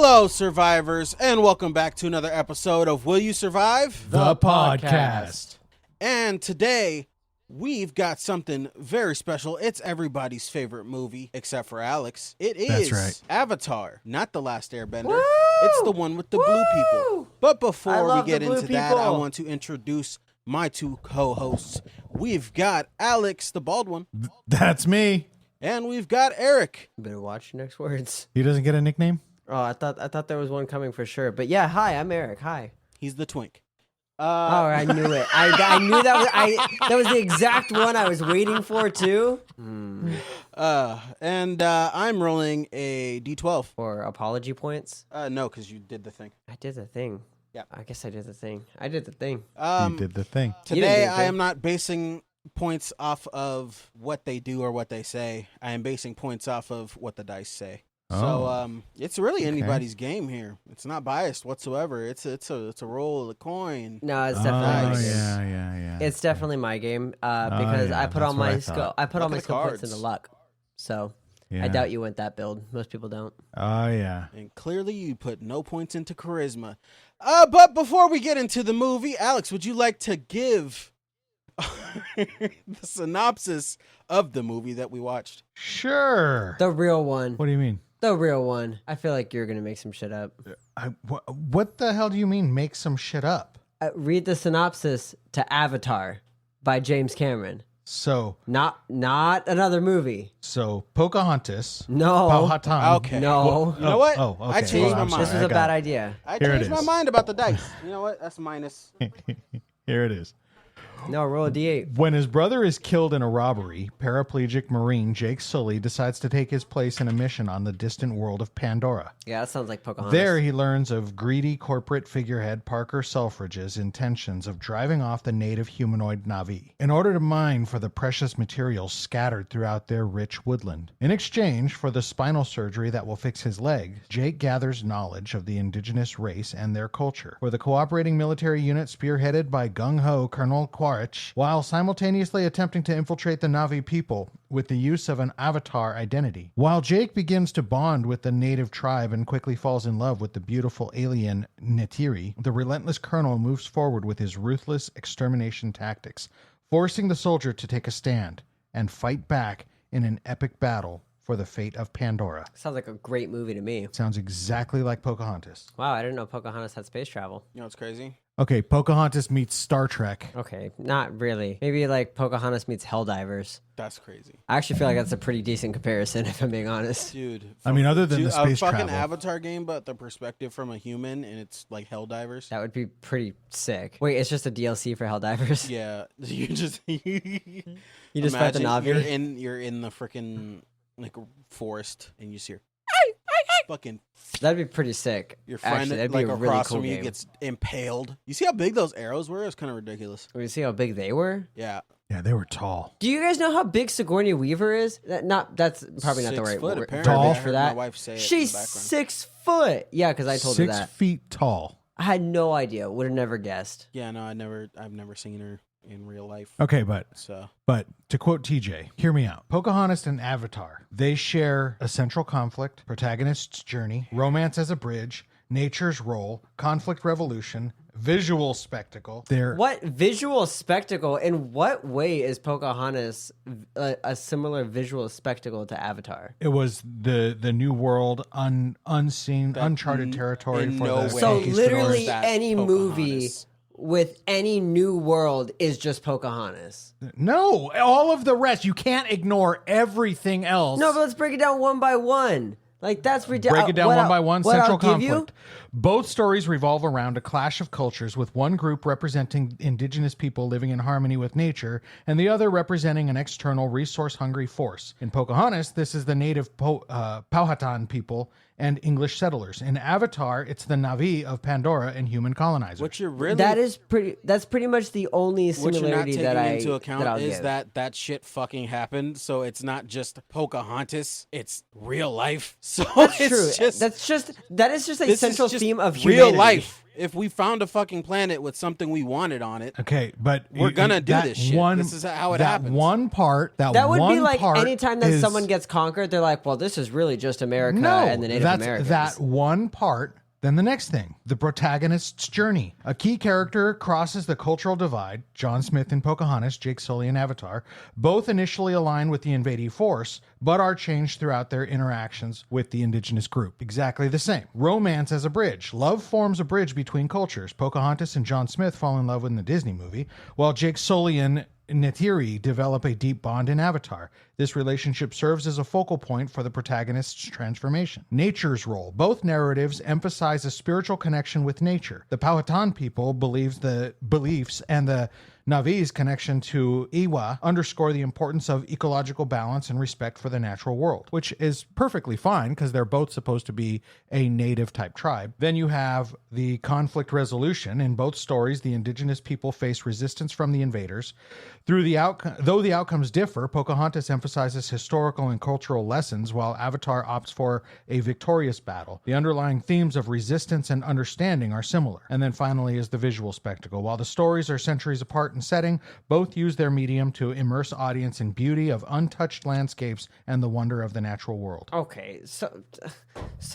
Hello, survivors, and welcome back to another episode of Will You Survive? The podcast. And today, we've got something very special. It's everybody's favorite movie, except for Alex. It is That's right. Avatar, not The Last Airbender. Woo! It's the one with the blue people. But before we get the blue into that, I people. want to introduce my two co-hosts. We've got Alex, the bald one, That's me. and we've got Eric. Better watch your next words. He doesn't get a nickname? Oh, I thought there was one coming for sure. But yeah, hi, I'm Eric. Hi. He's the twink. Oh, I knew it. I knew that was the exact one I was waiting for too. And I'm rolling a D12. For apology points. No, because you did the thing. I did the thing. Yeah. I guess I did the thing. I did the thing. You did the thing. You didn't Today, do the I thing. am not basing points off of what they do or what they say. I am basing points off of what the dice say. So it's really anybody's game here. It's not biased whatsoever. It's a roll of the coin. No, it's definitely my game. yeah. It's definitely my game because yeah, I put that's all my what I skill. thought. I put all Look my at the skill points cards. into luck. So Yeah. I doubt you went that build. Most people don't. Oh, yeah. And clearly, you put no points into charisma. But before we get into the movie, Alex, would you like to give the synopsis of the movie that we watched? Sure. The real one. What do you mean? The real one. I feel like you're gonna make some shit up. What the hell do you mean make some shit up? Read the synopsis to Avatar by James Cameron. So Not another movie. Pocahontas. No. Powhatan. Okay. No. You know what? Oh, okay. I changed my I'm mind. sorry, This was I a got bad it. idea. I Here it changed my is. mind about the dice. You know what? That's minus. Here it is. No, roll a d8. When his brother is killed in a robbery, paraplegic Marine Jake Sully decides to take his place in a mission on the distant world of Pandora. Yeah, that sounds like Pocahontas. There, he learns of greedy corporate figurehead Parker Selfridge's intentions of driving off the native humanoid Na'vi in order to mine for the precious materials scattered throughout their rich woodland. In exchange for the spinal surgery that will fix his leg, Jake gathers knowledge of the indigenous race and their culture. For the cooperating military unit spearheaded by gung-ho Colonel Quaritch, while simultaneously attempting to infiltrate the Na'vi people with the use of an avatar identity. While Jake begins to bond with the native tribe and quickly falls in love with the beautiful alien Neytiri, the relentless colonel moves forward with his ruthless extermination tactics, forcing the soldier to take a stand and fight back in an epic battle for the fate of Pandora. Sounds like a great movie to me. Sounds exactly like Pocahontas. Wow, I didn't know Pocahontas had space travel. You know what's crazy? Okay, Pocahontas meets Star Trek. Okay, not really. Maybe like Pocahontas meets Helldivers. That's crazy. I actually feel like that's a pretty decent comparison, if I'm being honest. Dude. I mean, other than the a space fucking travel. Avatar game, but the perspective from a human, and it's like Helldivers. That would be pretty sick. Wait, it's just a DLC for Helldivers? Yeah, you just you just fight the Na'vi? You're in the freaking like forest, and you see her fucking That'd be pretty sick. your friend Actually, that'd like be a really across cool from you game. gets impaled. You see how big those arrows were? It's kind of ridiculous. We see how big they were. Yeah, Yeah, they were tall. Do you guys know how big Sigourney Weaver is? That's probably not the 6 right foot, word apparently. Tall. I verbiage heard for that. My wife say it in She's the background. 6 foot. Yeah, because I told her 6 that. feet tall. I had no idea. Would have never guessed. Yeah, no, I've never seen her in real life. Okay, but So to quote TJ, hear me out. Pocahontas and Avatar, they share a central conflict, protagonist's journey, romance as a bridge, nature's role, conflict revolution, visual spectacle. They're What visual spectacle? In what way is Pocahontas a similar visual spectacle to Avatar? it was the new world, unseen, That uncharted territory in for no the way So Conquistadors. literally That's any movie Pocahontas. with any new world is just Pocahontas. No, all of the rest. You can't ignore everything else. No, but let's break it down one by one. Like that's ridiculous. Break it down one by one. Central conflict. You, Both stories revolve around a clash of cultures, with one group representing indigenous people living in harmony with nature, and the other representing an external, resource-hungry force. In Pocahontas, this is the native Powhatan people and English settlers. In Avatar, it's the Na'vi of Pandora and human colonizers. what you're really that's pretty much the only what you're not similarity taking that I into account I'll is give. that shit fucking happened. So it's not just Pocahontas; it's real life. So That's it's true. Just, that is just a this central is theme of real humanity. life. If we found a fucking planet with something we wanted on it, Okay, but we're gonna do this shit. This is how it happens. That would one be like part anytime that is- someone gets conquered, they're like, well, this is really just America no, and the Native that's Americans. that one part. Then the next thing, the protagonist's journey. A key character crosses the cultural divide. John Smith in Pocahontas, Jake Sully in Avatar, both initially align with the invading force, but are changed throughout their interactions with the indigenous group. Exactly the same. Romance as a bridge. Love forms a bridge between cultures. Pocahontas and John Smith fall in love in the Disney movie, while Jake Sully and Neytiri develop a deep bond in Avatar. This relationship serves as a focal point for the protagonist's transformation. Nature's role. Both narratives emphasize a spiritual connection with nature. The Powhatan people believes the beliefs and the Navi's connection to Iwa underscore the importance of ecological balance and respect for the natural world, which is perfectly fine because they're both supposed to be a native type tribe. Then you have the conflict resolution. In both stories, the indigenous people face resistance from the invaders. Though the outcomes differ, Pocahontas emphasizes historical and cultural lessons, while Avatar opts for a victorious battle. The underlying themes of resistance and understanding are similar. And then finally is the visual spectacle. While the stories are centuries apart in setting, both use their medium to immerse audience in beauty of untouched landscapes and the wonder of the natural world. Okay, so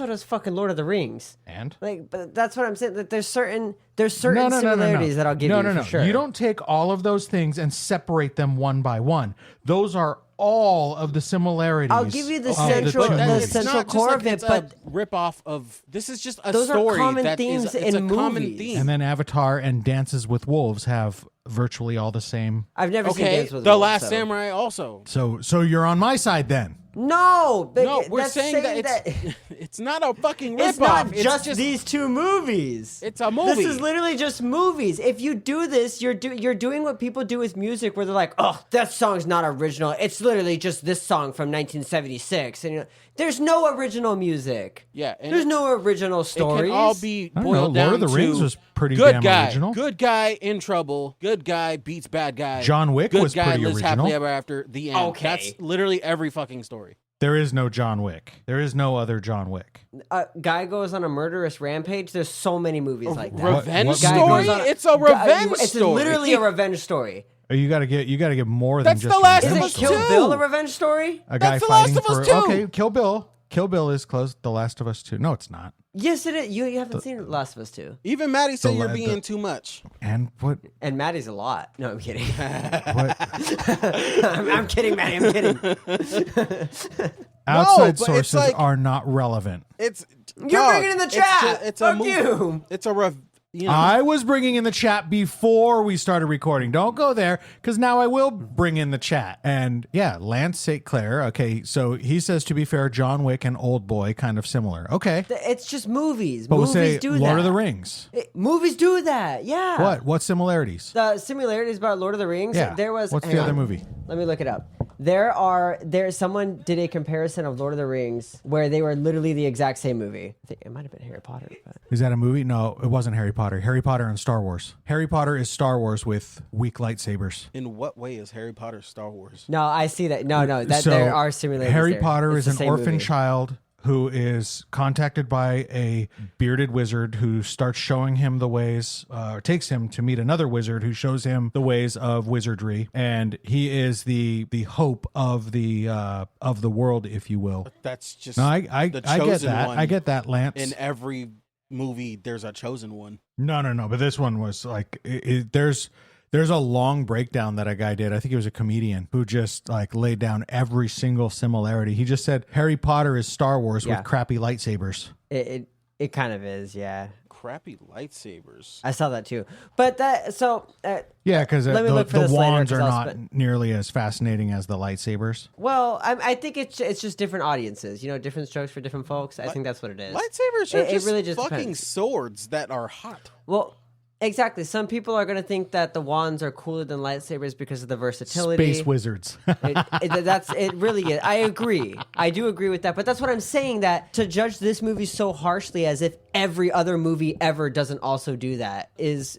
does fucking Lord of the Rings. And? But that's what I'm saying. That there's certain similarities that I'll give you for sure. You don't take all of those things and separate them one by one. Those are all of the similarities. I'll give you the of central two the movies. central core of it, but rip off of this is just a those story are common that themes is it's in a common movies. theme. And then Avatar and Dances with Wolves have virtually all the same. I've never seen Okay, Dance with The Wolves, Last so. Samurai also. So you're on my side then. No, but No, we're that's saying that it's not a fucking rip it's not off. just these two movies. It's a movie. This is literally just movies. If you do this, you're doing what people do with music, where they're like, "Oh, that song's not original. It's literally just this song from 1976." And there's no original music. Yeah, and there's no original stories. It can all be I don't boiled know, down Lord of the Rings to was pretty good damn guy, original. Good guy in trouble. Good guy beats bad guy. John Wick good was guy pretty lives original. happily ever after. The end. Okay. That's literally every fucking story. There is no John Wick. There is no other John Wick. A guy goes on a murderous rampage. There's so many movies like that. Revenge what story? movie? It's a revenge It's story. literally a revenge story. You got to get more than That's just The Last a of Isn't revenge Us Kill story. too. Bill a revenge story? A guy That's The Last fighting of Us for 2. okay, Kill Bill. Kill Bill is close. The Last of Us 2. No, it's not. Yes, it is. You haven't seen Last of Us 2. Even Maddie said you're the- being too much. And what? And Maddie's a lot. No, I'm kidding. What? I'm kidding, Maddie. I'm kidding. Outside but it's sources like- are not relevant. It's You're bringing in the chat. It's Fuck a movie. you. It's a you know, I was bringing in the chat before we started recording. Don't go there, because now I will bring in the chat. And yeah, Lance St. Clair. Okay, so he says, to be fair, John Wick and Old Boy kind of similar. Okay. It's just movies. But we'll Movies say do Lord that. of the Rings. Movies do that. Yeah. What? What similarities? The similarities about Lord of the Rings. Yeah. There was. What's hang the other on. movie? Let me look it up. Someone did a comparison of Lord of the Rings where they were literally the exact same movie. I think it might have been Harry Potter. But. Is that a movie? No, it wasn't Harry Potter. Harry Potter and Star Wars. Harry Potter is Star Wars with weak lightsabers. in what way is Harry Potter Star Wars? No, I see that. No, that So, there are similarities. Harry there. Potter It's is the an same orphan movie. child who is contacted by a bearded wizard who starts showing him the ways, takes him to meet another wizard who shows him the ways of wizardry, and he is the hope of the world, if you will. That's just No, I the get chosen that. one. I get that, Lance. In every movie, there's a chosen one. No. But this one was like there's a long breakdown that a guy did. I think he was a comedian who just like laid down every single similarity. He just said Harry Potter is Star Wars Yeah. with crappy lightsabers. It kind of is, yeah. Crappy lightsabers. I saw that too. But that so. Yeah, because Let me look for the this later, wands 'cause are I'll not spend- nearly as fascinating as the lightsabers. Well, I think it's just different audiences. Different strokes for different folks. I think that's what it is. Lightsabers are It just really just fucking depends. swords that are hot. Well, exactly. Some people are going to think that the wands are cooler than lightsabers because of the versatility. Space wizards. It really is. I agree. I do agree with that. But that's what I'm saying, that to judge this movie so harshly as if every other movie ever doesn't also do that is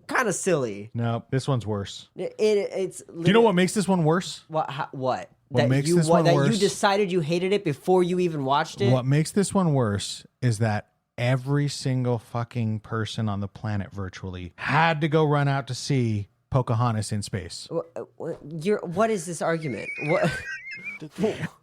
kind of silly. No, this one's worse. It's. Do you know what makes this one worse? What? What that makes you this one that worse? you decided you hated it before you even watched it. What makes this one worse is that every single fucking person on the planet virtually had to go run out to see Pocahontas in space. What is this argument? What?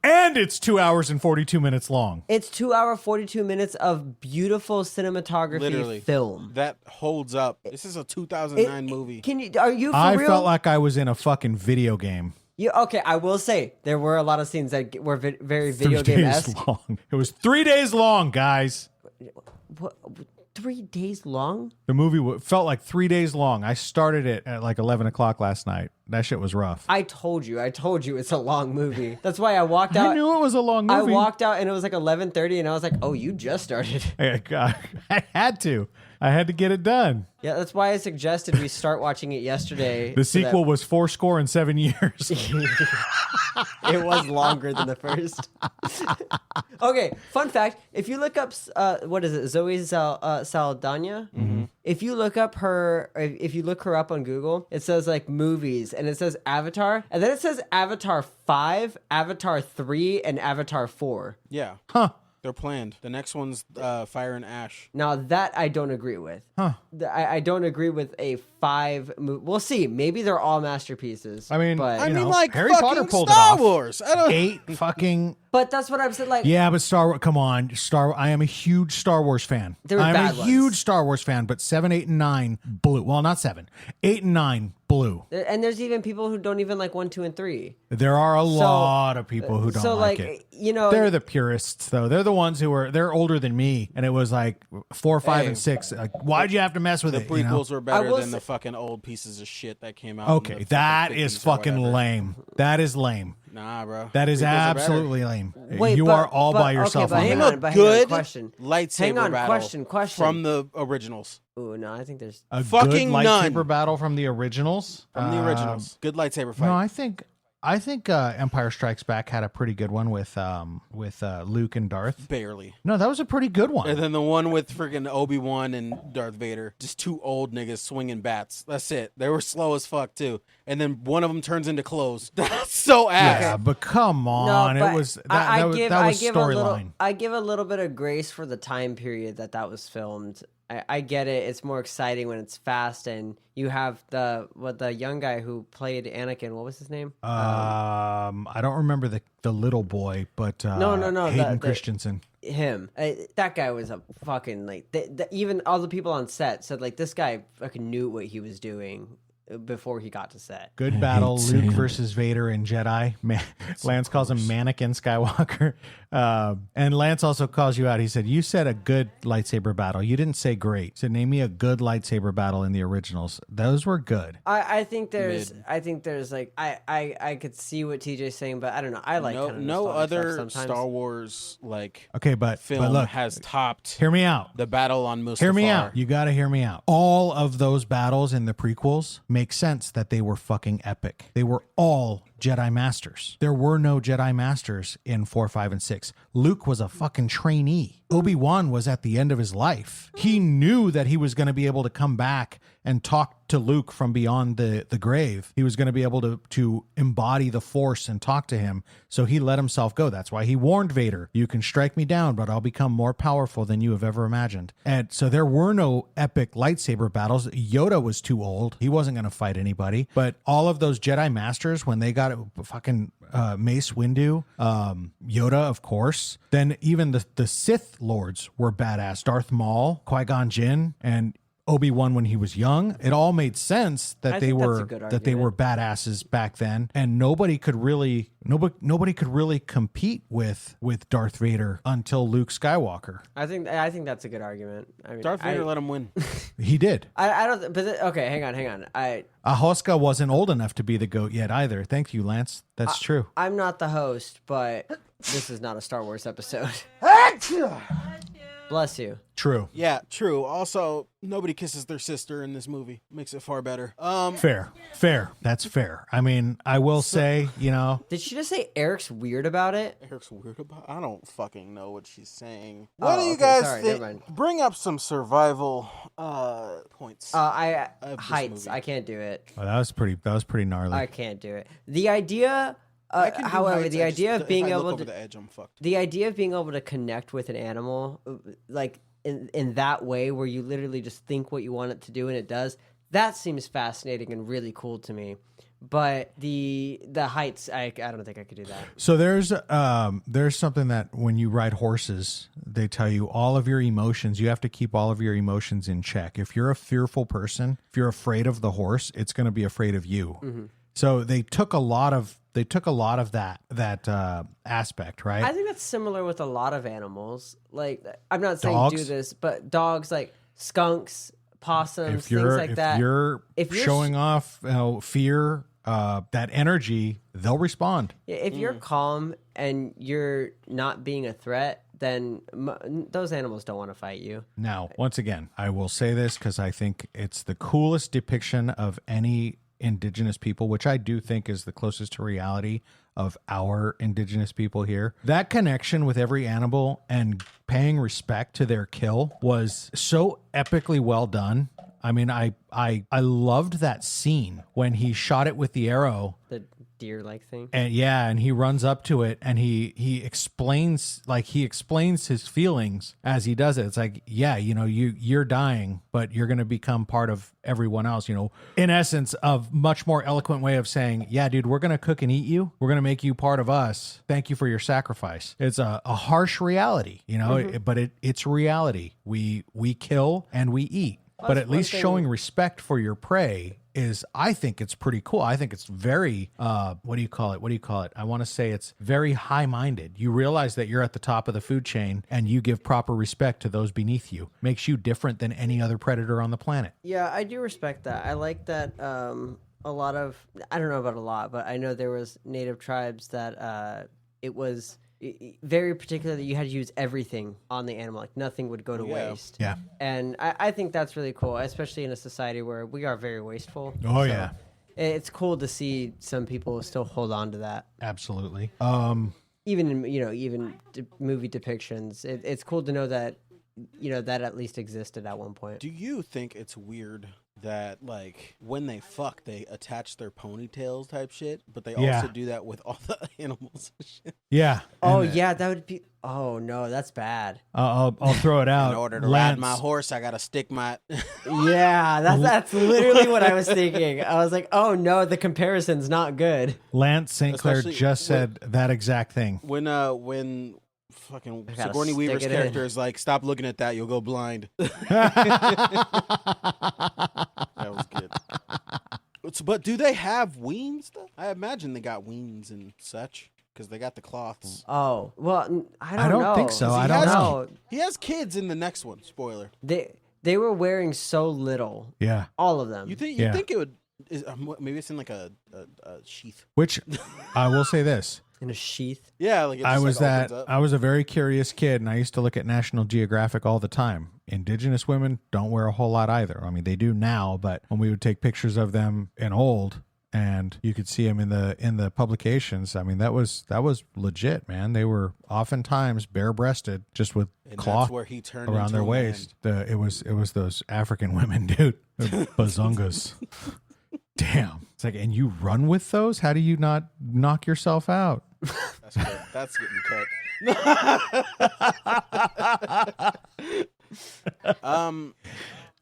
And it's 2 hours and 42 minutes long. It's 2 hour 42 minutes of beautiful cinematography Literally. film. That holds up. This is a 2009 movie. Are you for I real? felt like I was in a fucking video game. Okay, I will say there were a lot of scenes that were very video 3 days game-esque. long. It was 3 days long, guys. What, 3 days long? The movie felt like 3 days long. I started it at like 11 o'clock last night. That shit was rough. I told you it's a long movie. That's why I walked out. I knew it was a long movie. I walked out and it was like 11:30 and I was like, oh, you just started. I had to. I had to get it done. Yeah, that's why I suggested we start watching it yesterday. The sequel was 7 years. It was longer than the first. Okay, fun fact. If you look up, what is it, Zoe Saldana? Mm-hmm. If you look up if you look her up on Google, it says like movies and it says Avatar. And then it says Avatar 5, Avatar 3, and Avatar 4. Yeah. Huh. They're planned. The next one's Fire and Ash. Now that I don't agree with. Huh. I don't agree with a 5 movie. We'll see. Maybe they're all masterpieces. I mean, but, like Harry fucking Potter pulled Star it off. Wars. I don't. 8 fucking... but that's what I'm saying. Like, Yeah, but Star Wars, come on. I am a huge Star Wars fan. They're I'm bad a ones. huge Star Wars fan, but 7, 8, and 9 blew. Well, not 7. 8 and 9 blew. and there's even people who don't even like 1, 2, and 3. There are a lot of people who don't like it. You know, They're the purists, though. They're the ones they're older than me, and it was like 4, 5, and 6. Like, why'd you have to mess with The it? prequels were better will than say- the fucking old pieces of shit that came out. Okay, in the that fucking is 50s or fucking whatever. lame. That is lame. Nah, bro. That is Prequels are better. absolutely lame. Wait, you but- are all but- by yourself okay, on Name hang that. on, but a hang on, good question. lightsaber Hang on, battle question. from the originals. Ooh, no, I think there's. A Fucking good lightsaber none. battle from the originals. From the originals. Good lightsaber fight. No, I think Empire Strikes Back had a pretty good one with Luke and Darth. Barely. No, that was a pretty good one. And then the one with freaking Obi-Wan and Darth Vader. Just 2 old niggas swinging bats. That's it. They were slow as fuck, too. And then one of them turns into clothes. That's so ass. Yeah, but come on, but it was that I was give storyline. I give a little bit of grace for the time period that was filmed. I get it. It's more exciting when it's fast, and you have the young guy who played Anakin. What was his name? I don't remember the little boy, but No, Hayden the- Christensen. Him. That guy was a fucking like. Even all the people on set said like this guy fucking knew what he was doing before he got to set. Good battle, Luke versus Vader and Jedi. Lance calls him Mannequin Skywalker. And Lance also calls you out. He said, you said a good lightsaber battle. You didn't say great. He said, name me a good lightsaber battle in the originals. Those were good. I think there's like I could see what TJ's saying, but I don't know. I like kind of no nostalgic other stuff sometimes. Star Wars like Okay, but film look, has topped hear me out. the battle on Mustafar. Hear me out. You got to hear me out. All of those battles in the prequels make sense that they were fucking epic. They were all Jedi Masters. There were no Jedi Masters in 4, 5, and 6. Luke was a fucking trainee. Obi-Wan was at the end of his life. He knew that he was going to be able to come back and talk to Luke from beyond the grave. He was going to be able to embody the Force and talk to him. So he let himself go. That's why he warned Vader, you can strike me down, but I'll become more powerful than you have ever imagined. And so there were no epic lightsaber battles. Yoda was too old. He wasn't going to fight anybody. But all of those Jedi Masters, when they got fucking Mace Windu, Yoda, of course, then even the Sith Lords were badass. Darth Maul, Qui-Gon Jinn, and Obi-Wan when he was young. It all made sense that I they think that's were a good that they were badasses back then, and nobody could really compete with Darth Vader until Luke Skywalker. I think that's a good argument. I mean, Darth Vader let him win. He did. I don't. But okay, hang on. Ahoska wasn't old enough to be the GOAT yet either. Thank you, Lance. That's true. I'm not the host, but this is not a Star Wars episode. Bless you. True. Yeah, true. Also, nobody kisses their sister in this movie. Makes it far better. Fair. That's fair. I mean, I will say, Did she just say Eric's weird about it? Eric's weird about. I don't fucking know what she's saying. What do you okay, guys sorry, never think? mind. Bring up some survival points. Of this Heights. movie. I can't do it. well, that was pretty gnarly. I can't do it. The idea. I can do However, heights, the I just- idea of being if I able look to over the edge, I'm fucked. the idea of being able to connect with an animal, like in that way where you literally just think what you want it to do and it does, that seems fascinating and really cool to me. But the heights, I don't think I could do that. So there's something that when you ride horses, they tell you all of your emotions. You have to keep all of your emotions in check. If you're a fearful person, if you're afraid of the horse, it's going to be afraid of you. Mm-hmm. So they took a lot of that aspect, right? I think that's similar with a lot of animals. Like, I'm not saying Dogs? do this, but dogs, like skunks, possums, things like that. If you're showing off fear, that energy, they'll respond. If you're calm and you're not being a threat, then those animals don't want to fight you. Now, once again, I will say this because I think it's the coolest depiction of any indigenous people, which I do think is the closest to reality of our indigenous people here. That connection with every animal and paying respect to their kill was so epically well done. I mean, I loved that scene when he shot it with the arrow. The deer-like thing. And he runs up to it and he explains his feelings as he does it. It's like, yeah, you're dying, but you're going to become part of everyone else, in essence, a much more eloquent way of saying, yeah, dude, we're going to cook and eat you. We're going to make you part of us. Thank you for your sacrifice. It's a harsh reality, but it's reality. We kill and we eat. But at least showing respect for your prey I think it's pretty cool. I think it's very, what do you call it? I want to say it's very high-minded. You realize that you're at the top of the food chain and you give proper respect to those beneath you. Makes you different than any other predator on the planet. Yeah, I do respect that. I like that a lot of, I don't know about a lot, but I know there was native tribes that it was very particular that you had to use everything on the animal. Like nothing would go to waste. Yeah. And I think that's really cool, especially in a society where we are very wasteful. Oh, yeah. It's cool to see some people still hold on to that. Absolutely. Even in, even movie depictions, it's cool to know that, that at least existed at one point. Do you think it's weird that, like, when they fuck, they attach their ponytails type shit, but they also do that with all the animals and shit? Yeah. Oh, yeah, that would be... Oh, no, that's bad. I'll throw it out. In order to ride my horse, I got to stick my... Yeah, that's literally what I was thinking. I was like, oh, no, the comparison's not good. Lance St. Clair just said that exact thing. When fucking Sigourney Weaver's character is like, stop looking at that, you'll go blind. That was good. But do they have wings though? I imagine they got wings and such because they got the cloths. Oh, well, I don't know. I don't think so. I don't know. He has kids in the next one. Spoiler. They were wearing so little. Yeah. All of them. You think it would... maybe it's in like a sheath. Which I will say this. In a sheath. Yeah, like I was a very curious kid, and I used to look at National Geographic all the time. Indigenous women don't wear a whole lot either. I mean, they do now, but when we would take pictures of them in old, and you could see them in the publications. I mean, that was legit, man. They were oftentimes bare-breasted, just with cloth around their waist. It was those African women, dude, bazongas. Damn. It's like, and you run with those? How do you not knock yourself out? That's good. That's getting cut.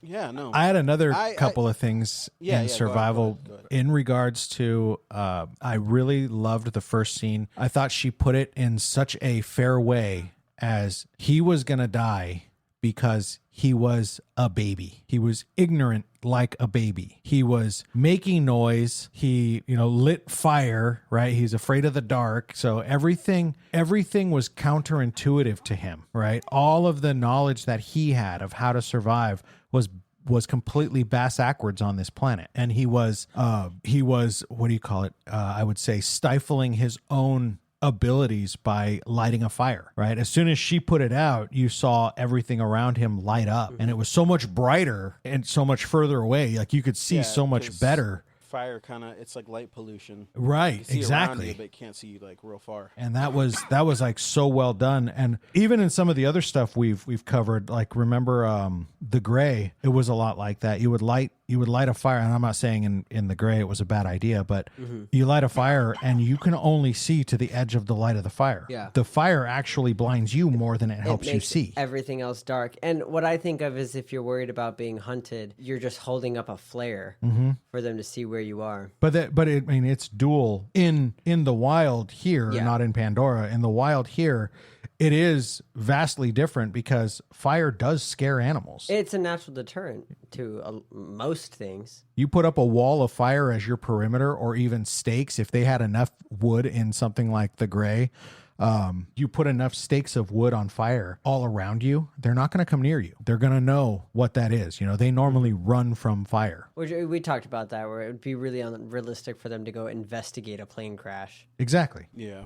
Yeah, no. I had another couple of things in survival go ahead. in regards to, I really loved the first scene. I thought she put it in such a fair way as he was going to die because he was a baby. He was ignorant like a baby. He was making noise. He, lit fire, right? He's afraid of the dark. So everything was counterintuitive to him, right? All of the knowledge that he had of how to survive was completely bass-ackwards on this planet. And he was what do you call it? I would say stifling his own abilities by lighting a fire, right? As soon as she put it out, you saw everything around him light up, and it was so much brighter and so much further away. Like you could see so much better. Fire it's like light pollution. Right, you see exactly. Around you, but you can't see like real far. And that was like so well done. And even in some of the other stuff we've covered, like remember the Gray, it was a lot like that. You would light you would light a fire, and I'm not saying in the gray it was a bad idea, but you light a fire and you can only see to the edge of the light of the fire. Yeah. The fire actually blinds you more than it helps you see. Everything else dark. And what I think of is if you're worried about being hunted, you're just holding up a flare for them to see where you are. But it's dual in the wild here, not in Pandora. In the wild here, it is vastly different because fire does scare animals. It's a natural deterrent to most things. You put up a wall of fire as your perimeter, or even stakes. If they had enough wood in something like the gray, you put enough stakes of wood on fire all around you, they're not going to come near you. They're going to know what that is. They normally run from fire. We talked about that, where it would be really unrealistic for them to go investigate a plane crash. Exactly. Yeah.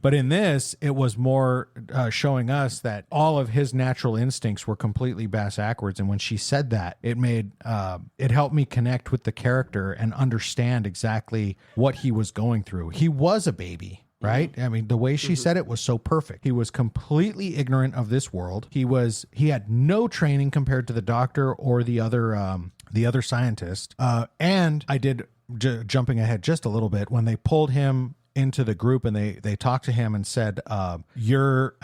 But in this, it was more showing us that all of his natural instincts were completely bass-ackwards. And when she said that, it helped me connect with the character and understand exactly what he was going through. He was a baby. Right? I mean, the way she said it was so perfect. He was completely ignorant of this world. He had no training compared to the doctor or the other scientist. And I did, jumping ahead just a little bit, when they pulled him into the group and they talked to him and said, I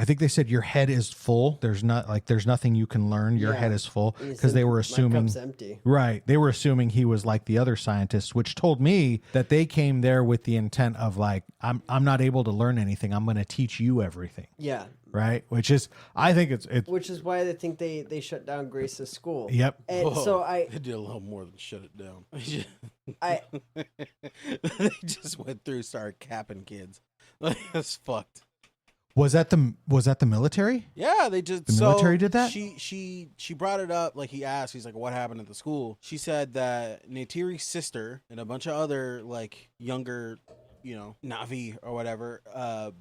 think they said your head is full. There's nothing you can learn. Your head is full, because they were assuming, my cup's empty. Right. They were assuming he was like the other scientists, which told me that they came there with the intent of like, I'm not able to learn anything. I'm going to teach you everything. Yeah. Right. Which is, I think it's which is why they think they shut down Grace's school. Yep. And so they did a little more than shut it down. they just went through, started capping kids. Like, that's fucked. Was that the military? Yeah, they just the military did that. She brought it up, like he asked. He's like, "What happened at the school?" She said that Neytiri's sister and a bunch of other like younger, Navi or whatever,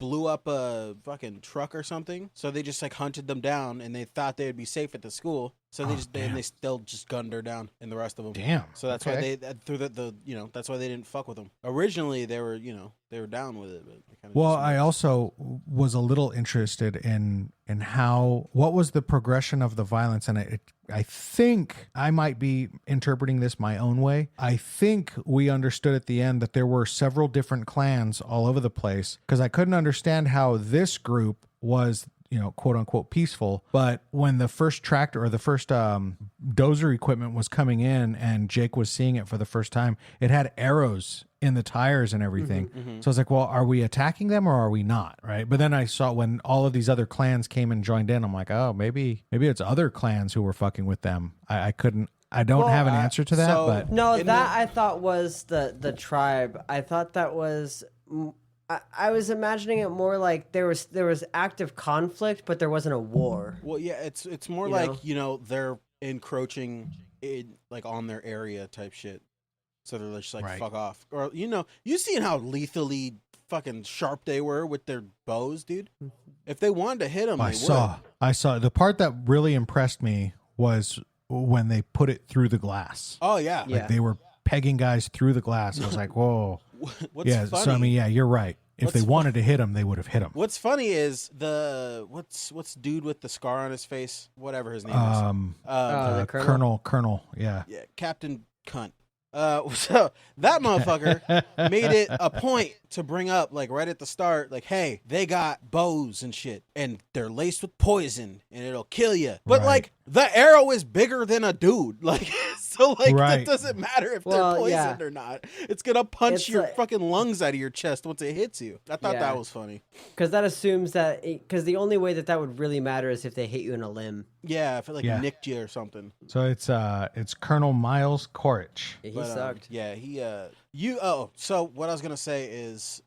blew up a fucking truck or something. So they just like hunted them down, and they thought they would be safe at the school. So they still just gunned her down, and the rest of them. Damn. So that's why they through the that's why they didn't fuck with them. Originally they were they were down with it, but they kinda well, I also was a little interested in what was the progression of the violence, and I think I might be interpreting this my own way. I think we understood at the end that there were several different clans all over the place, because I couldn't understand how this group was, quote unquote peaceful. But when the first tractor or the first dozer equipment was coming in and Jake was seeing it for the first time, it had arrows in the tires and everything. So I was like, well, are we attacking them or are we not? Right. But then I saw when all of these other clans came and joined in, I'm like, oh, maybe it's other clans who were fucking with them. I don't have an answer to that, but no, I thought was the tribe. I thought that was. I was imagining it more like there was active conflict, but there wasn't a war. Well, yeah, it's more they're encroaching in, like, on their area type shit. So they're just like, fuck off. Or you seen how lethally fucking sharp they were with their bows, dude? If they wanted to hit them, I saw the part that really impressed me was when they put it through the glass. Oh yeah. Like they were pegging guys through the glass. I was like, whoa. Funny, so I mean, yeah, you're right. If they wanted to hit him, they would have hit him. What's funny is what's dude with the scar on his face, whatever his name is. The Colonel, yeah. Yeah, Captain Cunt. So that motherfucker made it a point to bring up, like, right at the start, like, hey, they got bows and shit, and they're laced with poison, and it'll kill you. But like, the arrow is bigger than a dude, like, so like that doesn't matter if they're poisoned or not. It's gonna punch your fucking lungs out of your chest once it hits you. I thought that was funny, because that assumes that because the only way that would really matter is if they hit you in a limb. Yeah, if it nicked you or something. So it's Colonel Miles Quaritch. He sucked. So what I was gonna say is,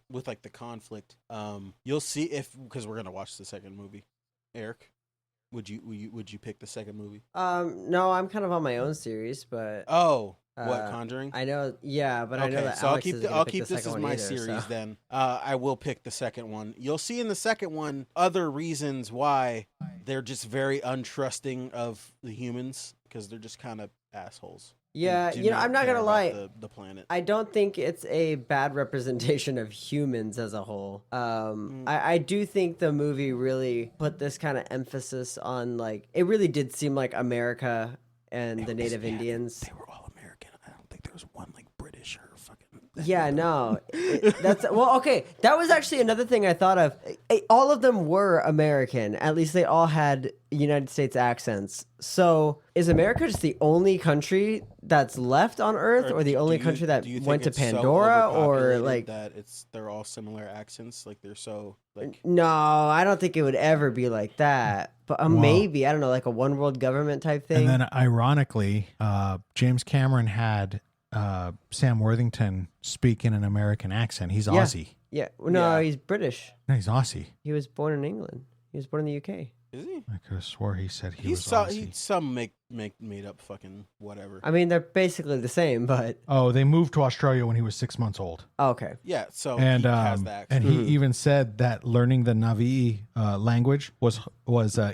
with like the conflict, you'll see because we're gonna watch the second movie. Eric, would you pick the second movie? No, I'm kind of on my own series, but what, Conjuring? I know, yeah, but I know that. So Alex I'll keep this as my series then. I will pick the second one. You'll see in the second one other reasons why they're just very untrusting of the humans, because they're just kind of assholes. Yeah, I'm not gonna lie. The planet. I don't think it's a bad representation of humans as a whole. I do think the movie really put this kind of emphasis on, like, it really did seem like America and the Native Indians. They were all American. I don't think there was one like British or fucking. Yeah, no. That's well, okay. That was actually another thing I thought of. All of them were American. At least they all had United States accents. So is America just the only country that's left on Earth, or the only country that went to Pandora, or like that? They're all similar accents. Like they're so like. No, I don't think it would ever be like that. But maybe, I don't know, like a one world government type thing. And then ironically, James Cameron had Sam Worthington speak in an American accent. He's Aussie. Yeah. No, he's British. No, he's Aussie. He was born in England. He was born in the UK. Is he? I could have swore he said he was Aussie. He's some made up fucking whatever. I mean, they're basically the same, but Oh, they moved to Australia when he was 6 months old. okay. Yeah, so And he has the accent. and he even said that learning the Navi language was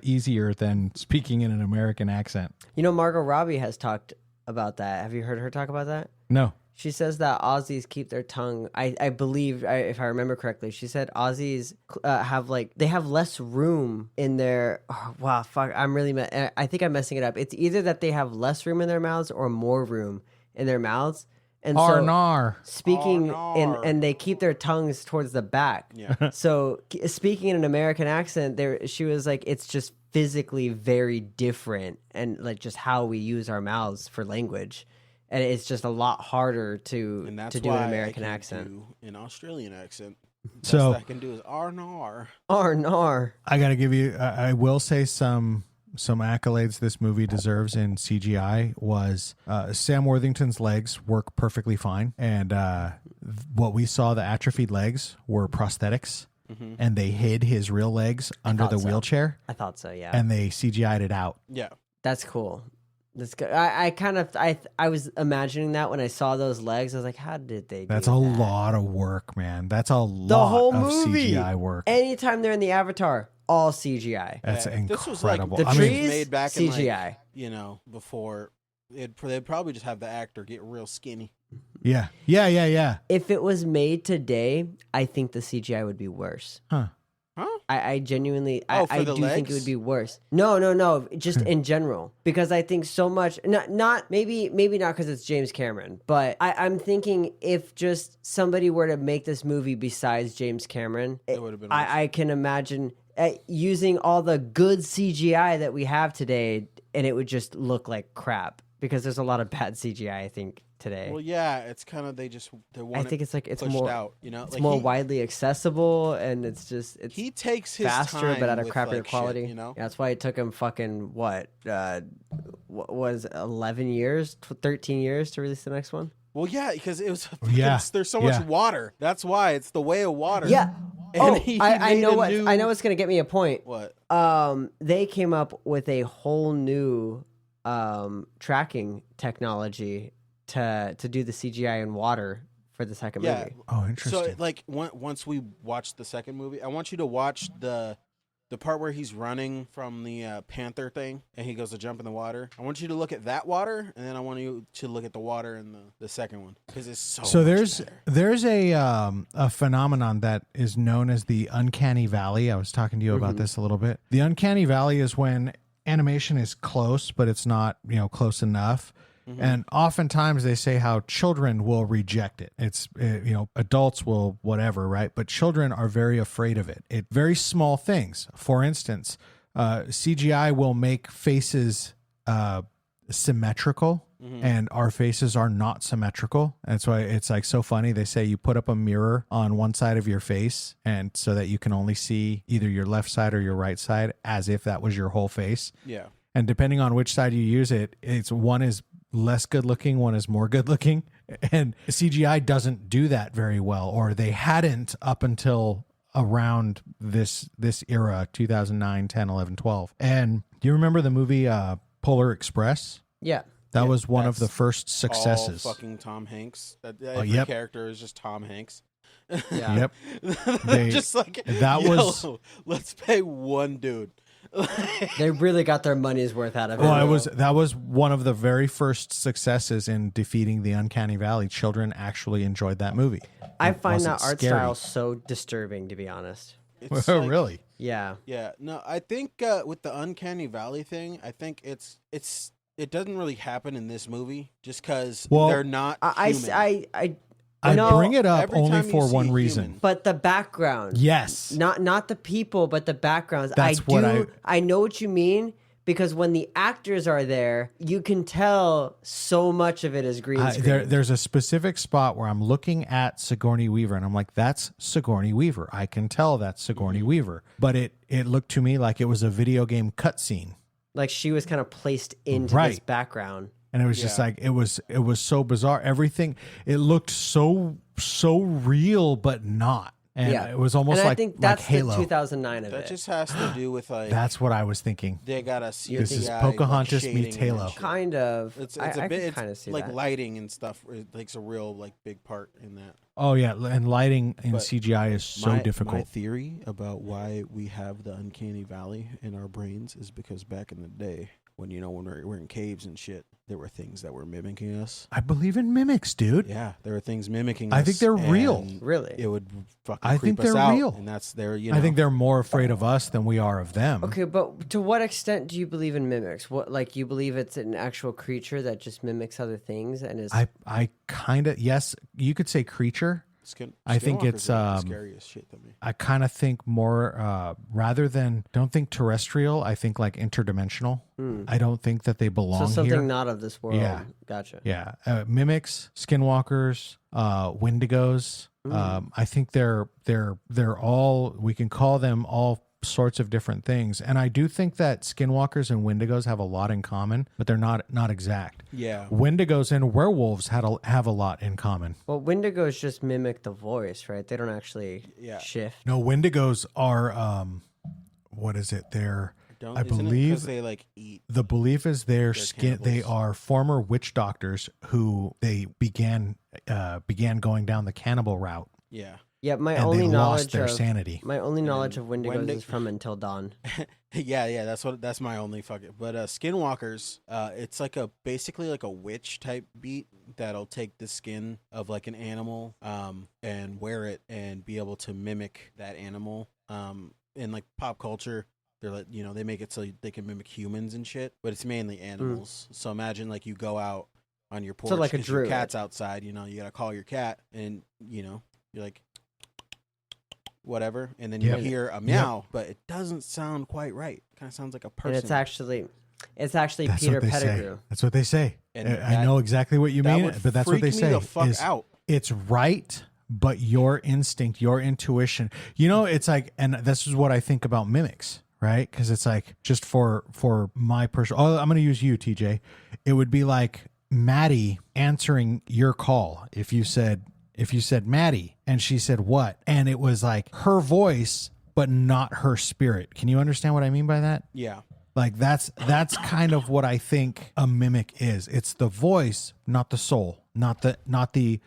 easier than speaking in an American accent. You know, Margot Robbie has talked about that. Have you heard her talk about that? No. She says that Aussies keep their tongue. I believe, if I remember correctly, she said Aussies have they have less room in their. Oh, wow, fuck! I'm really. I think I'm messing it up. It's either that they have less room in their mouths or more room in their mouths. And Arnar. Speaking and they keep their tongues towards the back. Yeah. So speaking in an American accent, she was like, it's just physically very different, and like just how we use our mouths for language. And it's just a lot harder to do an American accent. Do an Australian accent. So Best I can do is Arnar. Arnar. I gotta give you. I will say some accolades this movie deserves in CGI was Sam Worthington's legs work perfectly fine, and what we saw, the atrophied legs, were prosthetics, and they hid his real legs under the wheelchair. I thought so, yeah. And they CGI'd it out. Yeah. That's cool. That's good. I was imagining that when I saw those legs. I was like, how did they do That's a that? lot of work, man. That's a The lot whole of movie. CGI work. Anytime they're in the Avatar, all CGI. That's If this was like incredible. The I mean, trees, made back CGI. in before they'd probably just have the actor get real skinny. yeah. If it was made today, I think the CGI would be worse. Huh. I genuinely, Oh, I for the do think it legs? would be worse. No, just in general, because I think so much. Not maybe not because it's James Cameron, but I'm thinking if just somebody were to make this movie besides James Cameron, It would have been. worse. I can imagine using all the good CGI that we have today, and it would just look like crap because there's a lot of bad CGI, I think, today. Well, yeah, it's kind of they want. I think it's pushed more out. it's like more widely accessible, and it's he takes his faster, time but at a with, crappier like, quality. Shit, Yeah, that's why it took him fucking what was 11 years, 13 years to release the next one. Well, yeah, because it was. Yeah. There's so much Yeah. water. That's why it's the way of water. Yeah. And Oh, he I made know a what new- I know what's gonna get me a point. What? They came up with a whole new tracking technology to do the CGI in water for the second Yeah. movie. Oh, interesting. So, like, once we watch the second movie, I want you to watch the part where he's running from the panther thing, and he goes to jump in the water. I want you to look at that water, and then I want you to look at the water in the second one because it's so. Much better. There's a phenomenon that is known as the uncanny valley. I was talking to you about this a little bit. The uncanny valley is when animation is close, but it's not close enough. And oftentimes they say how children will reject it. It's, adults will whatever, right? But children are very afraid of it. Very small things. For instance, CGI will make faces symmetrical, and our faces are not symmetrical. And that's why it's like so funny. They say you put up a mirror on one side of your face, and so that you can only see either your left side or your right side as if that was your whole face. Yeah. And depending on which side you use it, one is less good looking, one is more good looking, and CGI doesn't do that very well, or they hadn't up until around this era, 2009, 10, 11, 12. And do you remember the movie Polar Express? Yeah. That was one of that's the first successes. All fucking Tom Hanks. yep. Every character is just Tom Hanks. Yeah. Yep. They're just like let's pay one dude. They really got their money's worth out of it. Well, that was one of the very first successes in defeating the uncanny valley. Children actually enjoyed that movie. I It find wasn't that art scary. style so disturbing, to be honest. It's Oh, like- really? Yeah. Yeah. No, I think with the uncanny valley thing, I think it's it doesn't really happen in this movie just because Well, they're not human. I No, bring it up every only time you for see one a reason. human- but the background. Yes. Not the people, but the backgrounds. That's what I know what you mean, because when the actors are there, you can tell so much of it is green screen. There's a specific spot where I'm looking at Sigourney Weaver and I'm like, that's Sigourney Weaver. I can tell that's Sigourney Weaver. But it looked to me like it was a video game cutscene. Like she was kind of placed into this background. And it was just like it was so bizarre. Everything, it looked so real, but not. And it was almost and like I think that's like Halo. the 2009 of That it. just has to do with like That's what I was thinking. they got a CGI, This is like, Pocahontas shading meets and Halo. shit. Kind of. It's I a bit. can It's kind of see like that. lighting and stuff. It takes a real like big part in that. Oh yeah, and lighting in But CGI is so My difficult. theory about why we have the uncanny valley in our brains is because back in the day, when we're in caves and shit, there were things that were mimicking us. I believe in mimics, dude. Yeah, there were things mimicking I us. think they're real. and Really? It would fucking I creep think us they're out, real. and that's their. I think they're more afraid of us than we are of them. Okay, but to what extent do you believe in mimics? What, like, you believe it's an actual creature that just mimics other things and is? I kind of, yes, you could say creature. I think it's the scariest shit to me. I kind of think more rather than don't think terrestrial. I think like interdimensional. I don't think that they belong so something here. not of this world. Yeah. Gotcha. Yeah, mimics, skinwalkers, wendigos. I think they're all, we can call them all sorts of different things, and I do think that skinwalkers and wendigos have a lot in common, but they're not exact. Yeah, Wendigos and werewolves have a lot in common. Well, wendigos just mimic the voice, right? They don't actually shift. No, wendigos are what is it? I believe they like eat. the belief is their skin. They cannibals. are former witch doctors who they began going down the cannibal route. Yeah. Yeah, my And only they knowledge lost their of sanity. my only knowledge of wendigos Wendig- is from Until Dawn. Yeah, that's my only fucking. But skinwalkers, it's like basically like a witch type beat that'll take the skin of like an animal, and wear it and be able to mimic that animal. In like pop culture, they're like, they make it so they can mimic humans and shit, but it's mainly animals. So imagine like you go out on your porch, like a 'cause your druid. cat's outside. You gotta call your cat, and you're like. Whatever, and then you Yep. hear a meow, but it doesn't sound quite right. It kind of sounds like a person. And it's actually That's Peter what they Pettigrew. say. That's what they say. And I know exactly what you that mean, would but that's what they freak me say. the fuck is out. It's right, but your instinct, your intuition, it's like, and this is what I think about mimics, right? Because it's like, just for my personal, I'm going to use you, TJ. It would be like Maddie answering your call if you said Maddie and she said what, and it was like her voice but not her spirit. Can you understand what I mean by that? Yeah. Like that's kind of what I think a mimic is. It's the voice, not the soul, not the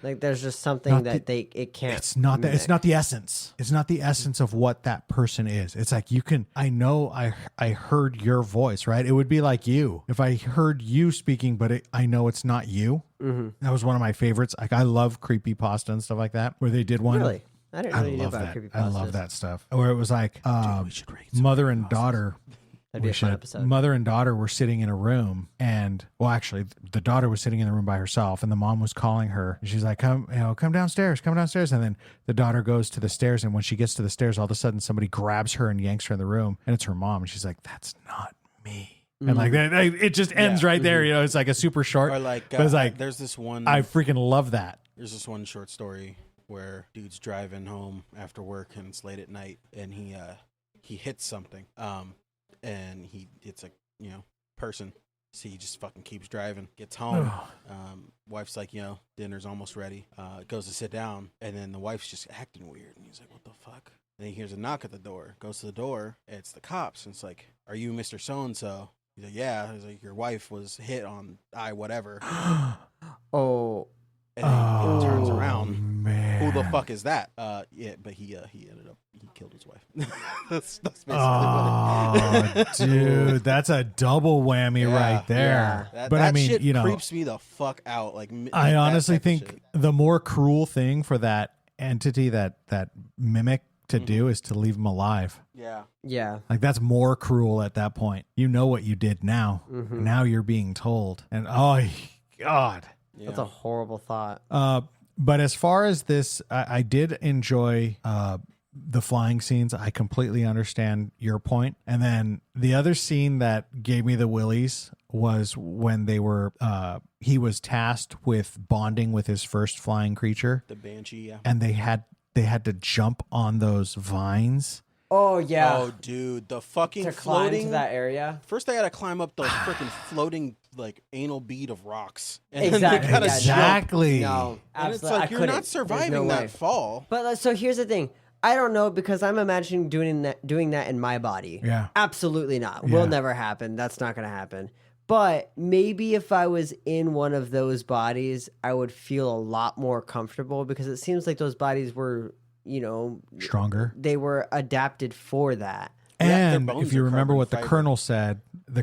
Like there's just something that it can't. it's not that. It's mimic. not the essence. It's not the essence of what that person is. It's like I know I heard your voice, right? It would be like you. If I heard you speaking, but I know it's not you. Mm-hmm. That was one of my favorites. Like I love creepypasta and stuff like that, where they did one. Really? I didn't know you knew love about that. creepypastas. I love that stuff. Where it was like we should rate some mother and daughter. That'd be a fun episode. Mother and daughter were sitting in a room, and actually, the daughter was sitting in the room by herself, and the mom was calling her. She's like, come downstairs, come downstairs. And then the daughter goes to the stairs, and when she gets to the stairs, all of a sudden somebody grabs her and yanks her in the room, and it's her mom, and she's like, "That's not me." And like that, it just ends right there. It's like a super short. Or like, but it's like, there's this one. I freaking love that. There's this one short story where dude's driving home after work and it's late at night, and he hits something. And it's a person. So he just fucking keeps driving. Gets home. Wife's like, dinner's almost ready. Goes to sit down, and then the wife's just acting weird, and he's like, what the fuck? And he hears a knock at the door. Goes to the door. It's the cops. And it's like, are you Mr. So-and-so? He's like, yeah. He's like, your wife was hit on whatever. Oh. And then he turns around. Man. Who the fuck is that? Yeah, but he ended up he killed his wife. that's basically what it. Dude, that's a double whammy right there. That, but that I mean, shit creeps me the fuck out. Like I honestly that type of think shit. the more cruel thing for that entity, that mimic to do is to leave them alive. Yeah. Yeah. Like that's more cruel at that point. You know what you did now. Now you're being told. And oh God. Yeah. That's a horrible thought. But as far as this, I did enjoy the flying scenes. I completely understand your point. And then the other scene that gave me the willies was when they were he was tasked with bonding with his first flying creature. The banshee, yeah. And they had to jump on those vines. Oh yeah. Oh dude, the fucking To climb floating to that area. First they gotta climb up those freaking floating like anal bead of rocks. And Exactly. then they gotta Yeah, jump. Exactly. No, And it's absolutely. like you're not surviving that fall. But so here's the thing. I don't know because I'm imagining doing that in my body. Yeah. Absolutely not. Yeah. Will never happen. That's not going to happen. But maybe if I was in one of those bodies, I would feel a lot more comfortable because it seems like those bodies were, Stronger. They were adapted for that. Yeah, their And bones if you are remember carbon what the fiber.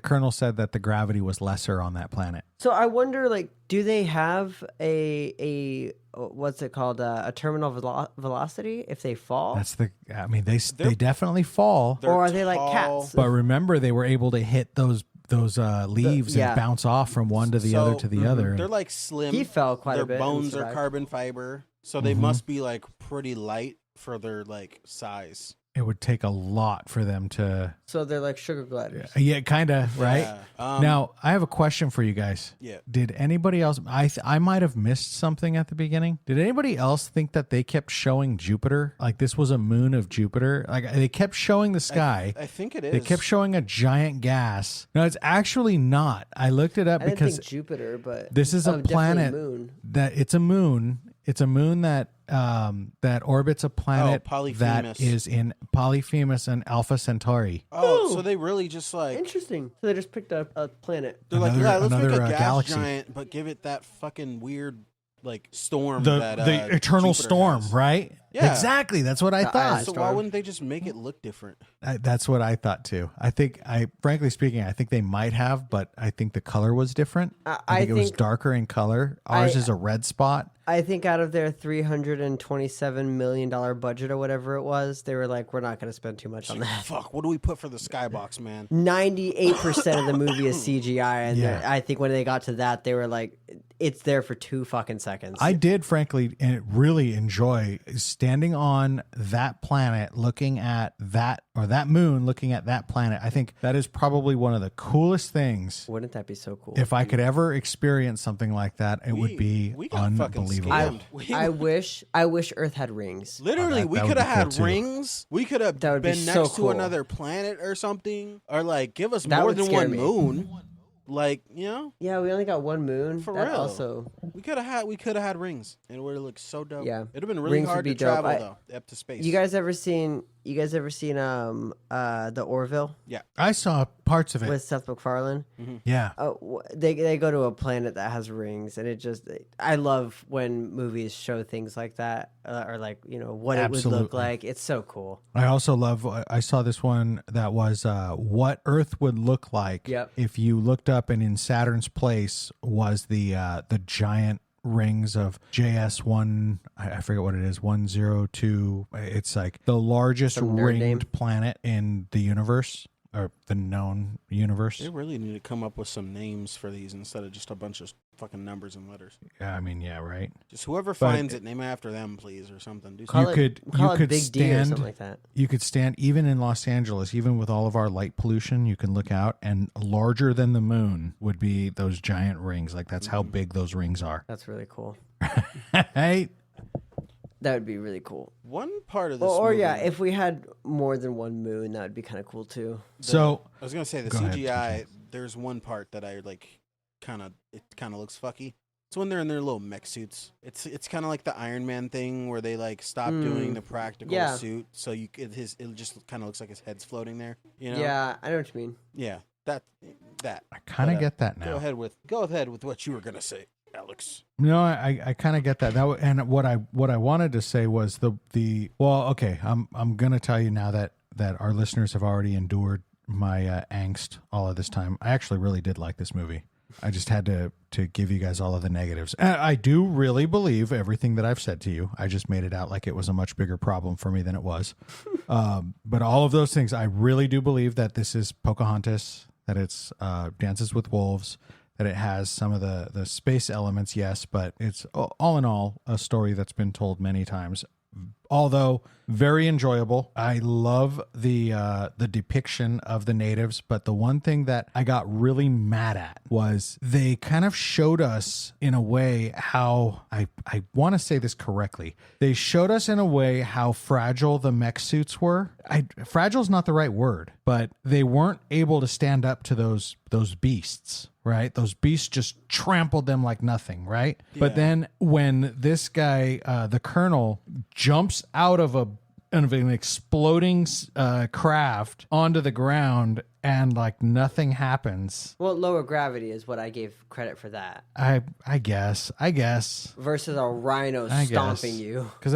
colonel said that the gravity was lesser on that planet. So I wonder, like, do they have a what's it called, a terminal velocity if they fall? They definitely fall. They're Or are they like tall. cats? But remember, they were able to hit those leaves yeah. and bounce off from one to the other to the other. They're like slim. He fell quite a bit Their and bones are survived. carbon fiber, so they must be like pretty light for their like size. It would take a lot for them to. So they're like sugar gliders. Yeah, kind of, right? Yeah. Now, I have a question for you guys. Yeah. Did anybody else? I might have missed something at the beginning. Did anybody else think that they kept showing Jupiter? Like this was a moon of Jupiter? Like they kept showing the sky. I think it is. They kept showing a giant gas. No, it's actually not. I looked it up I didn't because think Jupiter, but this is a definitely planet moon. that it's a moon. It's a moon that orbits a planet Polyphemus. that is in Polyphemus and Alpha Centauri. Oh, Ooh. so they really just like Interesting. So they just picked up a planet. they're like, Another- yeah, let's make another, a gas galaxy. giant, but give it that fucking weird like storm The that eternal Jupiter storm, has. right? Yeah. Exactly. That's what I The thought. ice So why storm. wouldn't they just make it look different? That's what I thought too. Frankly speaking, I think they might have, but I think the color was different. I think it was darker in color. Ours is a red spot. I think out of their $327 million budget or whatever it was, they were like, we're not going to spend too much on that. Fuck, what do we put for the skybox, man? 98% of the movie is CGI. And Yeah. I think when they got to that, they were like, it's there for 2 fucking seconds. I did, frankly, really enjoy standing on that planet, looking at that moon, looking at that planet. I think that is probably one of the coolest things. Wouldn't that be so cool? If I could ever experience something like that, it would be we got fucking unbelievable. scammed. I wish Earth had rings. Literally, that we would could have be cool, had too. rings. We could have That would be been so next cool. to another planet or something, or like give us That more would than scare one me. moon. Like Yeah, we only got one moon. For That real. Also, we could have had rings, and it would have looked so dope. Yeah. it'd have been really Rings would hard be to dope. travel though, up to space. you guys ever seen the Orville I saw parts of it. with Seth MacFarlane? Yeah. They go to a planet that has rings, and I love when movies show things like that, or like what it would look Absolutely. like. It's so cool. I also love. I saw this one that was what Earth would look like Yep. if you looked up and in Saturn's place was the giant rings of JS1. I forget what it is. 102. It's like the largest Some nerd ringed name. planet in the universe or the known universe. They really need to come up with some names for these instead of just a bunch of fucking numbers and letters. I mean, yeah, right. Just whoever finds it, name it after them, please, or something. Do Call something. it you could Big D or stand- something like that. You could stand even in Los Angeles, even with all of our light pollution. You can look out, and larger than the moon would be those giant rings. Like that's how big those rings are. That's really cool. Hey, That would be really cool. One part of this, Or movie, yeah, if we had more than one moon, that would be kind of cool too. so I was gonna say the Go ahead, CGI. There's one part that I like, it kind of looks fucky. It's when they're in their little mech suits. It's kind of like the Iron Man thing where they like stop doing the practical Yeah. suit, so it just kind of looks like his head's floating there. You know? Yeah, I know what you mean. Yeah. That. I kind of But, get that now. Go ahead with what you were gonna say, Alex. No, I kind of get that. And what I wanted to say was the well, okay. I'm gonna tell you now that our listeners have already endured my angst all of this time. I actually really did like this movie. I just had to give you guys all of the negatives. And I do really believe everything that I've said to you. I just made it out like it was a much bigger problem for me than it was. But all of those things, I really do believe that this is Pocahontas, that it's Dances with Wolves, that it has some of the space elements, yes, but it's all in all a story that's been told many times. Although very enjoyable. I love the depiction of the natives, but the one thing that I got really mad at was they kind of showed us in a way how I want to say this correctly. They showed us in a way how fragile the mech suits were. Fragile is not the right word, but they weren't able to stand up to those beasts. Right? Those beasts just trampled them like nothing, right? Yeah. But then when this guy, the colonel, jumps out of an exploding craft onto the ground and like nothing happens. Well, lower gravity is what I gave credit for that. I guess. Versus a rhino stomping you. Because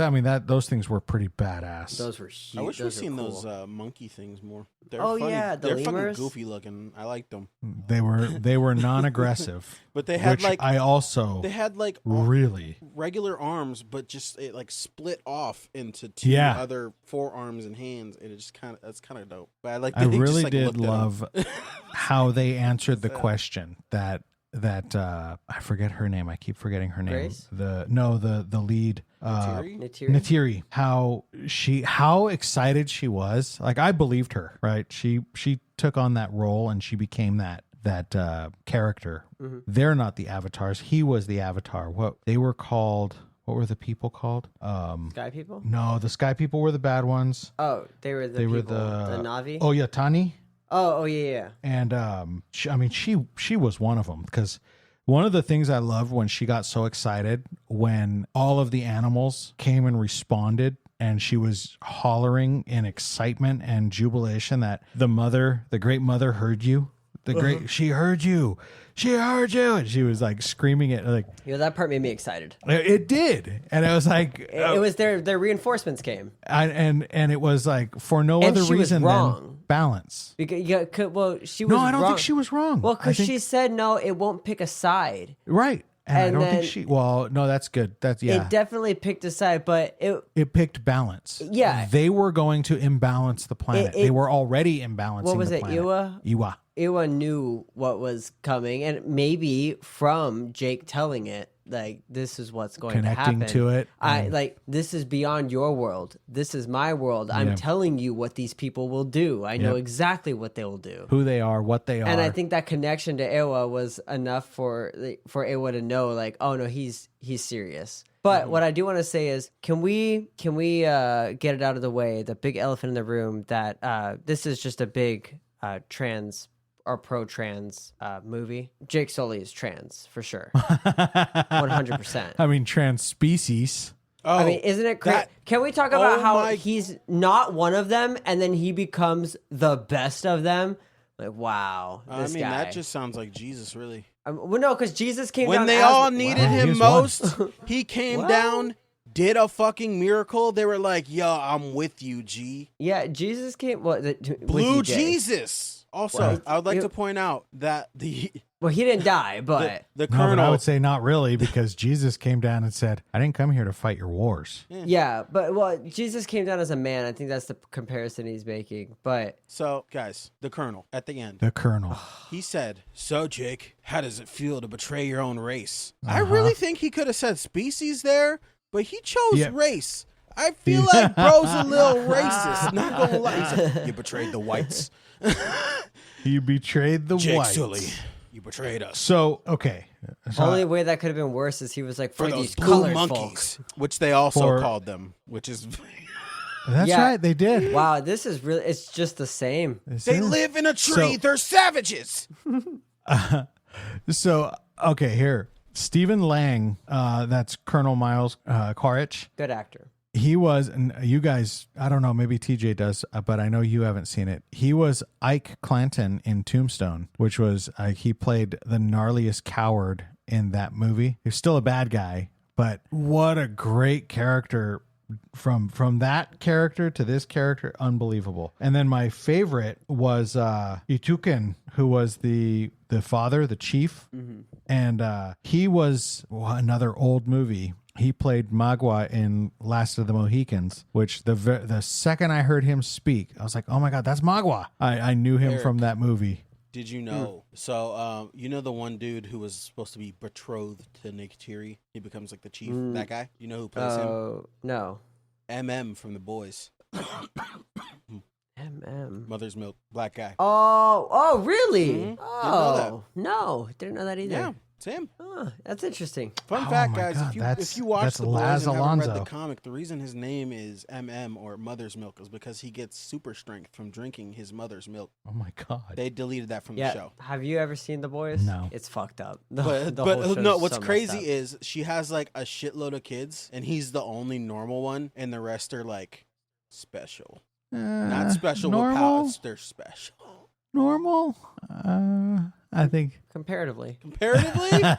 those things were pretty badass. Those were huge. I wish we'd seen those monkey things more. They're funny. Yeah, they're fucking goofy looking. I liked them. They were non-aggressive. But they had they had really regular arms, but just it like split off into two other forearms and hands, and it just that's kind of dope. But I really did love how they answered the question that I forget her name. I keep forgetting her name. Grace? The lead Neytiri. How excited she was. Like I believed her, right? She took on that role and she became that character. Mm-hmm. They're not the avatars. He was the avatar. What they were called. What were the people called? Sky people? No, the sky people were the bad ones. Oh, they were the Na'vi? Oh yeah, Tani. Oh yeah. And she was one of them, because one of the things I loved when she got so excited when all of the animals came and responded, and she was hollering in excitement and jubilation that the great mother heard you. She heard you. She heard you. And she was like screaming it. Like, that part made me excited. It did. And it was like, it was their reinforcements came. And it was like for no other reason than balance. Because, she was No, I don't think she was wrong. Well, because she said, no, it won't pick a side. Right. And I don't think no, that's good. It definitely picked a side, but it picked balance. Yeah. They were going to imbalance the planet. They were already imbalancing the planet. What was it, Iwa? Iwa knew what was coming, and maybe from Jake telling it, like, this is what's going to happen. Connecting to it. This is beyond your world. This is my world. I'm telling you what these people will do. I know exactly what they will do. Who they are, what they are. And I think that connection to Iwa was enough for Iwa to know, like, oh no, he's serious. But what I do want to say is, can we get it out of the way, the big elephant in the room, that this is just a big trans or pro-trans movie. Jake Sully is trans for sure, 100%. I mean, trans species. Oh, I mean, isn't it crazy? Can we talk about how he's not one of them and then he becomes the best of them? Like, wow, this guy. That just sounds like Jesus, really. Well, no, because Jesus came when down they all needed him most. He came down, did a fucking miracle. They were like, "Yo, I'm with you, G." Yeah, Jesus came. Blue Jesus. Also, I would like to point out that he didn't die, but the colonel. But I would say not really, because Jesus came down and said, "I didn't come here to fight your wars." Yeah, but Jesus came down as a man. I think that's the comparison he's making. But so, guys, the colonel at the end. The colonel. He said, "So, Jake, how does it feel to betray your own race?" I really think he could have said species there, but he chose race. I feel like bro's a little racist. Not gonna lie. He said, "You betrayed the whites." You betrayed the whites. Sully, you betrayed us. So, okay. The only way that could have been worse is he was like, for these blue colored monkeys, folks. which they also called them, which is... That's right, they did. Wow, this is really, it's just the same. They live in a tree. They're savages. So, okay, here. Stephen Lang, that's Colonel Miles Quaritch. Good actor. He was, and you guys, I don't know, maybe TJ does, but I know you haven't seen it. He was Ike Clanton in Tombstone, which was, he played the gnarliest coward in that movie. He's still a bad guy, but what a great character From that character to this character, unbelievable. And then my favorite was Ituken, who was the father, the chief, and he was another old movie. He played Magua in Last of the Mohicans, which the second I heard him speak, I was like, oh my God, that's Magua. I knew him Eric, from that movie. Did you know? So, you know the one dude who was supposed to be betrothed to Neytiri? He becomes like the chief. That guy? You know who plays him? No. MM from The Boys. MM. Mother's Milk. Black guy. Oh, really? Mhm. Oh, no. Didn't know that either. Yeah, it's him. Oh, that's interesting. Fun Oh fact, my guys, God, if you watch that's The Boys Laz and haven't read Alonso. the comic, the reason his name is MM or Mother's Milk is because he gets super strength from drinking his mother's milk. Oh my God. They deleted that from Yeah. the show. Have you ever seen The Boys? No. It's fucked up. But whole show's no, what's so messed crazy up. is she has like a shitload of kids, and he's the only normal one, and the rest are like special. Not special with normal? powers, they're special. Normal? I think. Comparatively. Comparatively? I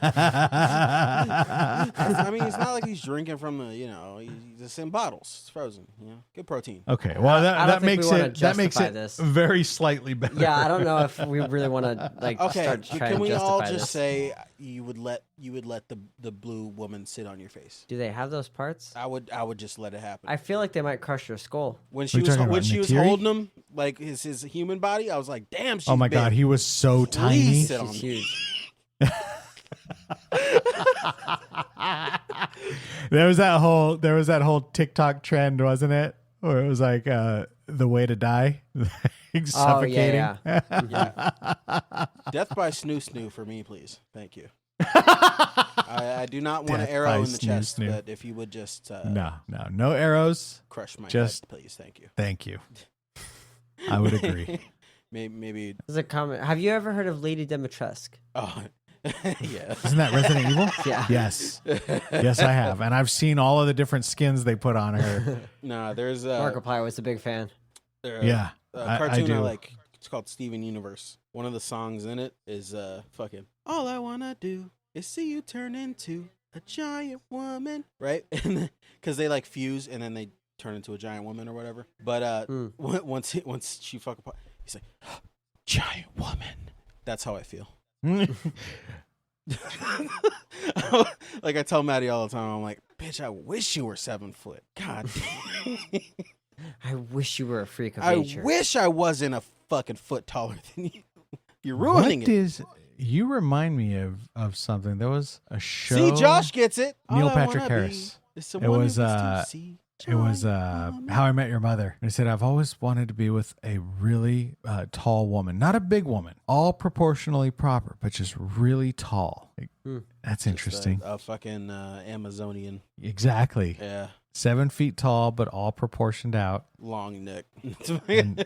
mean, it's not like he's drinking from the, he's just in bottles. It's frozen, Good protein. Okay, well I that don't think makes we wanna it justify this. very slightly better. Yeah, I don't know if we really want to Okay, start trying can to we justify all this. just say you would let the blue woman sit on your face? Do they have those parts? I would just let it happen. I feel like they might crush your skull. When Are she you was talking about Neytiri? holding him, like his human body, I was like, damn, she's Oh my big. God, he was so Please tiny. sit on She's me. huge. There was that whole TikTok trend, wasn't it? Where it was like the way to die, suffocating. Oh, yeah. Death by snoo for me, please. Thank you. I do not want an Death arrow by in the chest, snoo. but if you would just No arrows. crush my Just- head, please. Thank you. Thank you. I would agree. Maybe. There's a comment. Have you ever heard of Lady Dimitrescu? Oh, yeah. Isn't that Resident Evil? Yeah. Yes. Yes, I have, and I've seen all of the different skins they put on her. Nah, there's Markiplier was a big fan. Yeah, a cartoon do. I like. It's called Steven Universe. One of the songs in it is fucking all I wanna do is see you turn into a giant woman, right? Because they like fuse and then they turn into a giant woman or whatever. But once she fuck apart, he's like, giant woman. That's how I feel. Like I tell Maddie all the time, I'm like, bitch, I wish you were 7 foot. God damn. I wish you were a freak of I nature. wish I wasn't a fucking foot taller than you. You're ruining it. You remind me of something. There was a show. See, Josh gets it. Neil All I Patrick wanna Harris. be is someone who was, gets to see It was giant woman. How I Met Your Mother. And he said, I've always wanted to be with a really tall woman. Not a big woman. All proportionally proper, but just really tall. Like, that's interesting. A fucking Amazonian. Exactly. Yeah. 7 feet tall, but all proportioned out. Long neck. And,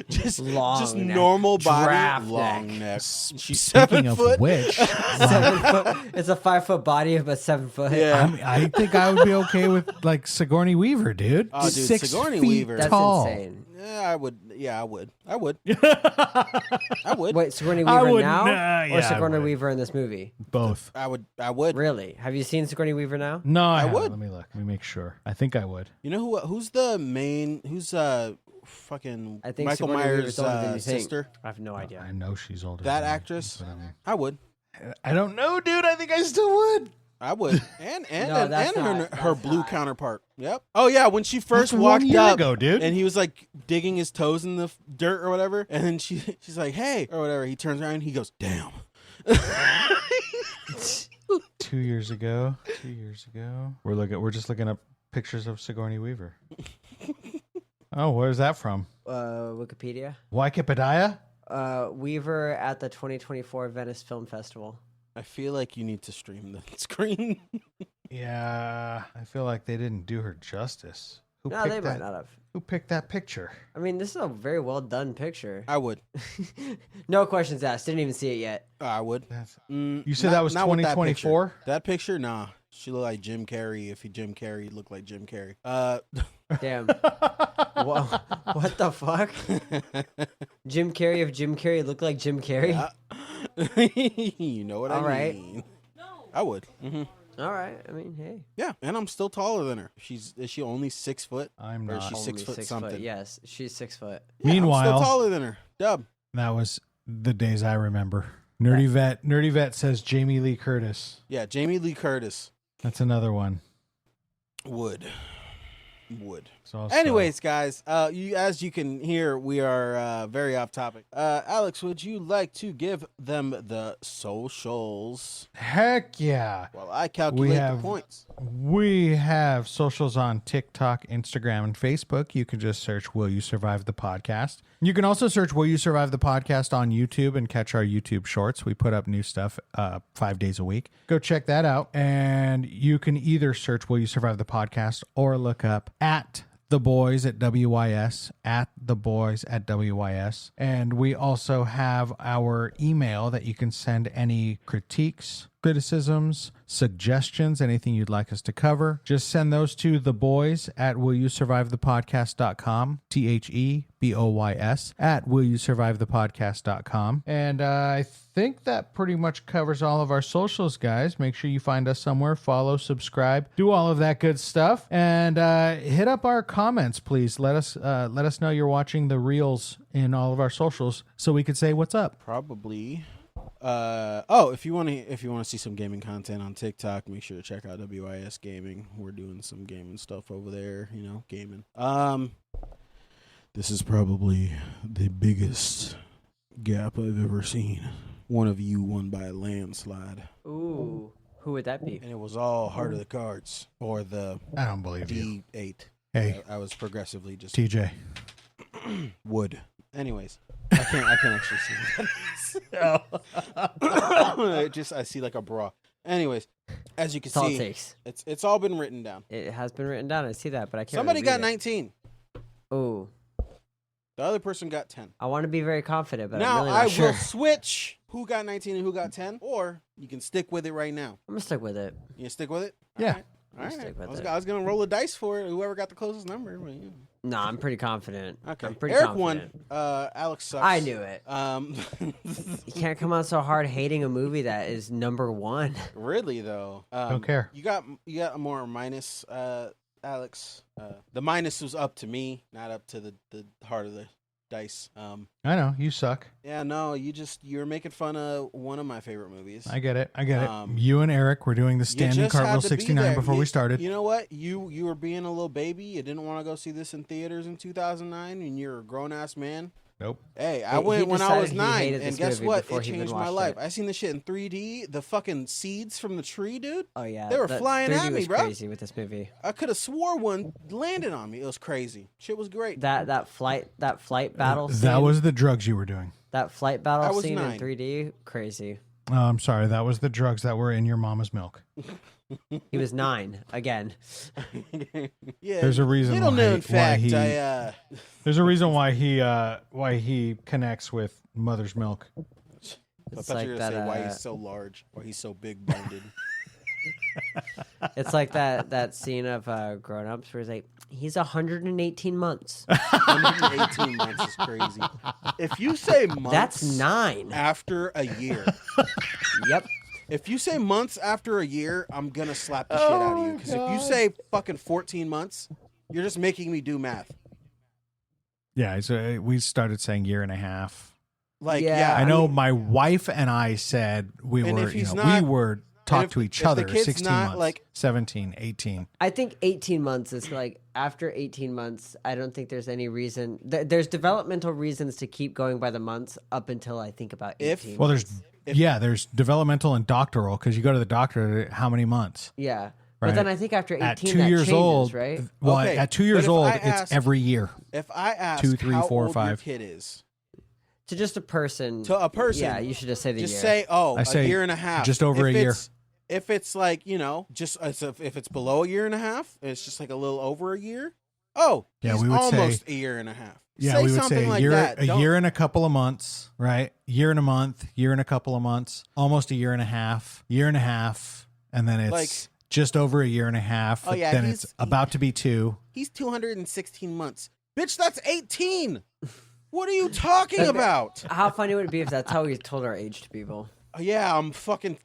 just Long just neck. normal body. Giraffe Long neck. neck. She's Speaking 7 of foot. which, 7 foot. It's a 5 foot body, but 7 foot. Yeah. I think I would be okay with like Sigourney Weaver, dude. Oh, dude, 6 Sigourney feet Weaver. That's tall. insane. Yeah, I would. I would. I would. Wait, Sigourney I Weaver would now, not- or yeah, I Sigourney would. Weaver in this movie? Both. I would. Really? Have you seen Sigourney Weaver now? No, I would. haven't. Let me look. Let me make sure. I think I would. You know who's the main? Who's fucking I think Michael Sigourney Myers' Weaver's older than you think. sister? I have no idea. I know she's older. That than me, actress? but I mean- I would. I don't know, dude. I think I still would. I would. And No, that's her not- her that's blue not. counterpart. Yep. Oh yeah, when she first That's walked 1 year up ago, dude. and he was like digging his toes in the dirt or whatever, and then she's like, "Hey," or whatever. He turns around and he goes, "Damn." 2 years ago. 2 years ago. We're just looking up pictures of Sigourney Weaver. Oh, where's that from? Wikipedia. Wikipedia? Weaver at the 2024 Venice Film Festival. I feel like you need to stream the screen. Yeah, I feel like they didn't do her justice. Who No, picked they that? might not have. Who picked that picture? I mean, this is a very well done picture. I would. No questions asked. Didn't even see it yet. I would. You said that was not with that 2024? That picture, nah. She looked like Jim Carrey. If Jim Carrey looked like Jim Carrey. Damn. What the fuck? Jim Carrey, if Jim Carrey looked like Jim Carrey? You know what All I right. mean. I would. All right. I mean, hey. Yeah, and I'm still taller than her. Is she only 6 foot? I'm Or not. is she Only 6 foot 6 something? foot. Yes, she's 6 foot. Yeah, I'm Meanwhile- still taller than her. Dub. That was the days I remember. Nerdy Vet says Jamie Lee Curtis. Yeah, Jamie Lee Curtis. That's another one. Would. So Anyways, guys, as you can hear, we are very off topic. Alex, would you like to give them the socials heck yeah. while I calculate have- the points? We have socials on TikTok, Instagram, and Facebook. You can just search Will You Survive the Podcast. You can also search Will You Survive the Podcast on YouTube and catch our YouTube shorts. We put up new stuff 5 days a week. Go check that out. And you can either search Will You Survive the Podcast or look up at The Boys at WYS, at The Boys at WYS. And we also have our email that you can send any critiques, criticisms, suggestions, anything you'd like us to cover. Just send those to theboys at willyousurvivethepodcast.com, THEBOYS at willyousurvivethepodcast.com. And I think that pretty much covers all of our socials, guys. Make sure you find us somewhere, follow, subscribe, do all of that good stuff, and hit up our comments, please. Let us know you're watching the reels in all of our socials so we could say what's up. Probably. If you want to see some gaming content on TikTok, make sure to check out WIS Gaming. We're doing some gaming stuff over there, gaming. This is probably the biggest gap I've ever seen. One of you won by a landslide. Ooh, who would that be? And it was all Heart of the Cards or the I don't believe you. D8. Hey, I was progressively just TJ. wood. Anyways, I can't actually see what that is. I see like a bra. Anyways, as you can That's all it see, takes. it's all been written down. It has been written down. I see that, but I can't. Somebody got really read 19. it. Ooh, The other person got 10. I want to be very confident, but Now I'm really not I sure. will switch who got 19 and who got 10, or you can stick with it right now. I'm gonna stick with it. You can stick with it? Yeah. All right. stick with it. I was going to roll a dice for it. Whoever got the closest number. But, yeah. No, I'm pretty confident. Okay. I'm pretty Eric confident. won. Alex sucks. I knew it. You You can't come out so hard hating a movie that is number one. Really though, Don't care. You got a more minus, Alex. The minus was up to me, not up to the heart of the dice. I know, you suck. Yeah, no, you're making fun of one of my favorite movies. I get it. You and Eric were doing the You standing just had cartwheel to be 69 there. before we started. You know what? You were being a little baby. You didn't want to go see this in theaters in 2009, and you're a grown ass man. Nope. Hey, I He went when I decided was he 9, hated and this guess movie what? before It he even changed my watched life. it. I seen this shit in 3D. The fucking seeds from the tree, dude. Oh yeah, They were that flying 3D at me, was bro. Crazy with this movie. I could have swore one landed on me. It was crazy. Shit was great. That flight battle. Scene, That was the drugs you were doing. that flight I battle was scene 9. in 3D. Crazy. Oh, I'm sorry. That was the drugs that were in your mama's milk. He was 9 again. Yeah. There's a reason Little known why fact. he. I There's a reason why he connects with mother's milk. It's thought like you were gonna that. say why he's so large, why he's so big boned. It's like that scene of Grown Ups where he's like, he's 118 months. 118 months is crazy. If you say months, That's 9. after a year. Yep. If you say months after a year, I'm gonna slap the shit out of you. Because if you say fucking 14 months, you're just making me do math. Yeah, so we started saying year and a half. Like, Yeah, yeah, I know mean, my wife and I said we And were, if he's not- we were talk if- to each if the other kid's 16 not, months, like- 17, 18. I think 18 months is like, after 18 months, I don't think there's any reason. There's developmental reasons to keep going by the months up until I think about 18. If- Well, there's developmental and doctoral because you go to the doctor how many months? Yeah. Right. But then I think after 18, At 2 that years changes, old, right? well, Okay, at 2 but years if old, I it's ask- every year. if I ask 2, 3, how 4, old 5. your kid is, To just a person. to a person, Yeah, you should just say the just year. say, I a say year and a half. just over If a year. If it's like, just if it's below a year and a half, it's just like a little over a year. Oh, Yeah, he's we would say- almost a year and a half. Yeah, say we would something say like year, that. a Don't- year and a couple of months, right? Year and a month, year and a couple of months, almost a year and a half, and then it's Like- just over a year and a half. Oh, yeah, then he's- it's about to be 2. He's 216 months. Bitch, that's 18. What are you talking about? How funny would it be if that's how we told our age to people? Yeah, I'm fucking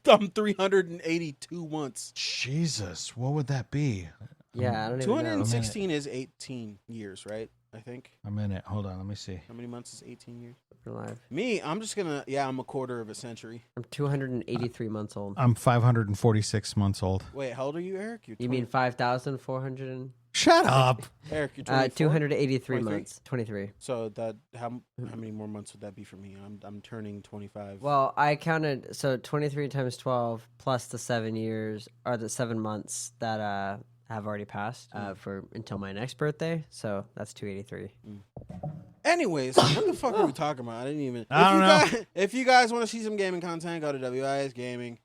I'm 382 once. Jesus, what would that be? Yeah, I don't even know. 216 is 18 years, right? I think. A minute. Hold on. Let me see. How many months is 18 years? Alive. Me, I'm just gonna. Yeah, I'm a quarter of a century. I'm 283 months old. I'm 546 months old. Wait, how old are you, Eric? You're You mean 5,400 and... Shut up. Eric, you're 24? 283 23? months. 23. So that how many more months would that be for me? I'm turning 25. Well, I counted, so 23 times 12 plus the 7 years, or the 7 months that have already passed for until my next birthday. So that's 283. Anyways, what the fuck are we talking about? I didn't even. I don't know. If you guys want to see some gaming content, go to WIS Gaming.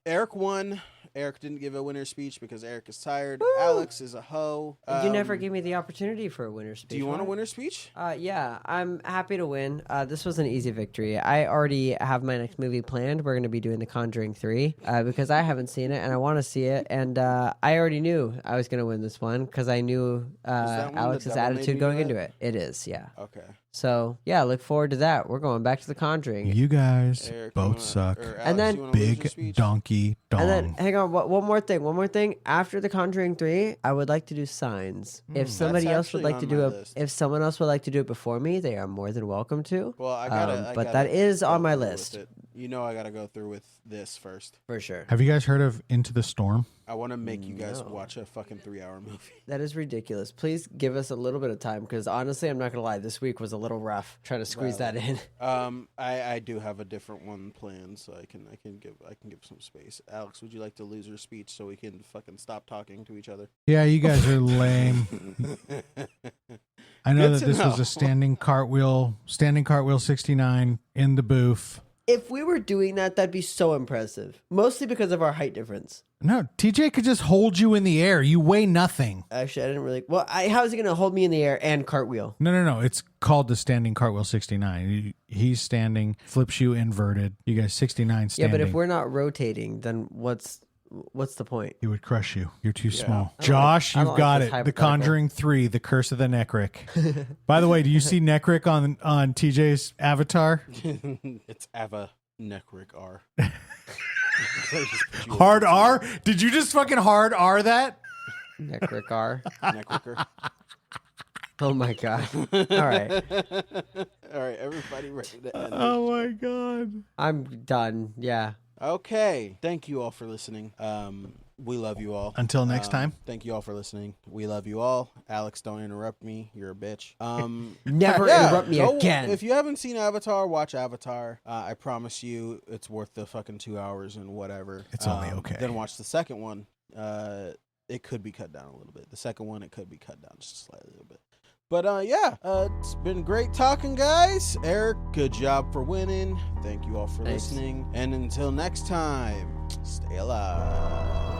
Eric won. Eric didn't give a winner speech because Eric is tired. Woo! Alex is a hoe. You never gave me the opportunity for a winner speech. Do you want a Why? winner speech? Yeah, I'm happy to win. This was an easy victory. I already have my next movie planned. We're going to be doing The Conjuring 3 because I haven't seen it and I want to see it. And I already knew I was going to win this one because I knew that one Alex's the devil made attitude me going do into that? it. It is, yeah. Okay. So, yeah, look forward to that. We're going back to The Conjuring. You guys Eric, both suck. Alex, And then- you wanna lose your Big speech? donkey dong. And then, hang on, one more thing. After The Conjuring 3, I would like to do Signs. If somebody That's else would actually like to on do my it, list. if someone else would like to do it before me, they are more than welcome to. Well, I gotta. but that is on my go through list. with it. You know, I gotta go through with this first. For sure. Have you guys heard of Into the Storm? I want to make you guys No. watch a fucking 3-hour movie. That is ridiculous. Please give us a little bit of time because honestly, I'm not gonna lie. This week was a little rough trying to squeeze that in. I do have a different one planned, so I can give some space. Alex, would you like to lose your speech so we can fucking stop talking to each other? Yeah, you guys are lame. I know Good that to this was know. a standing cartwheel 69 in the booth. If we were doing that, that'd be so impressive. Mostly because of our height difference. No, TJ could just hold you in the air. You weigh nothing. Actually, I didn't really. Well, how is he gonna hold me in the air and cartwheel? No. It's called the standing cartwheel 69. He's standing, flips you inverted. You guys 69 standing. Yeah, but if we're not rotating, then what's the point? He would crush you. You're too small. I don't Josh, like- I you've don't got like this it. The hypothetical. Conjuring 3, The Curse of the Necroc. By the way, do you see Necroc on TJ's avatar? It's Ava Necroc R. Hard R? Did you just fucking hard R that? Necrocar. Necrocer. Oh my god. All right. All right, everybody ready to end it. Oh my god. I'm done. Yeah. Okay, thank you all for listening. We love you all. Until next time. Thank you all for listening. We love you all. Alex, don't interrupt me. You're a bitch. Never Yeah, interrupt me go- again. If you haven't seen Avatar, watch Avatar. I promise you, it's worth the fucking 2 hours and whatever. It's only okay. Then watch the second one. It could be cut down a little bit. The second one, it could be cut down just slightly a little bit. But it's been great talking, guys. Eric, good job for winning. Thank you all for Thanks. listening. And until next time, stay alive.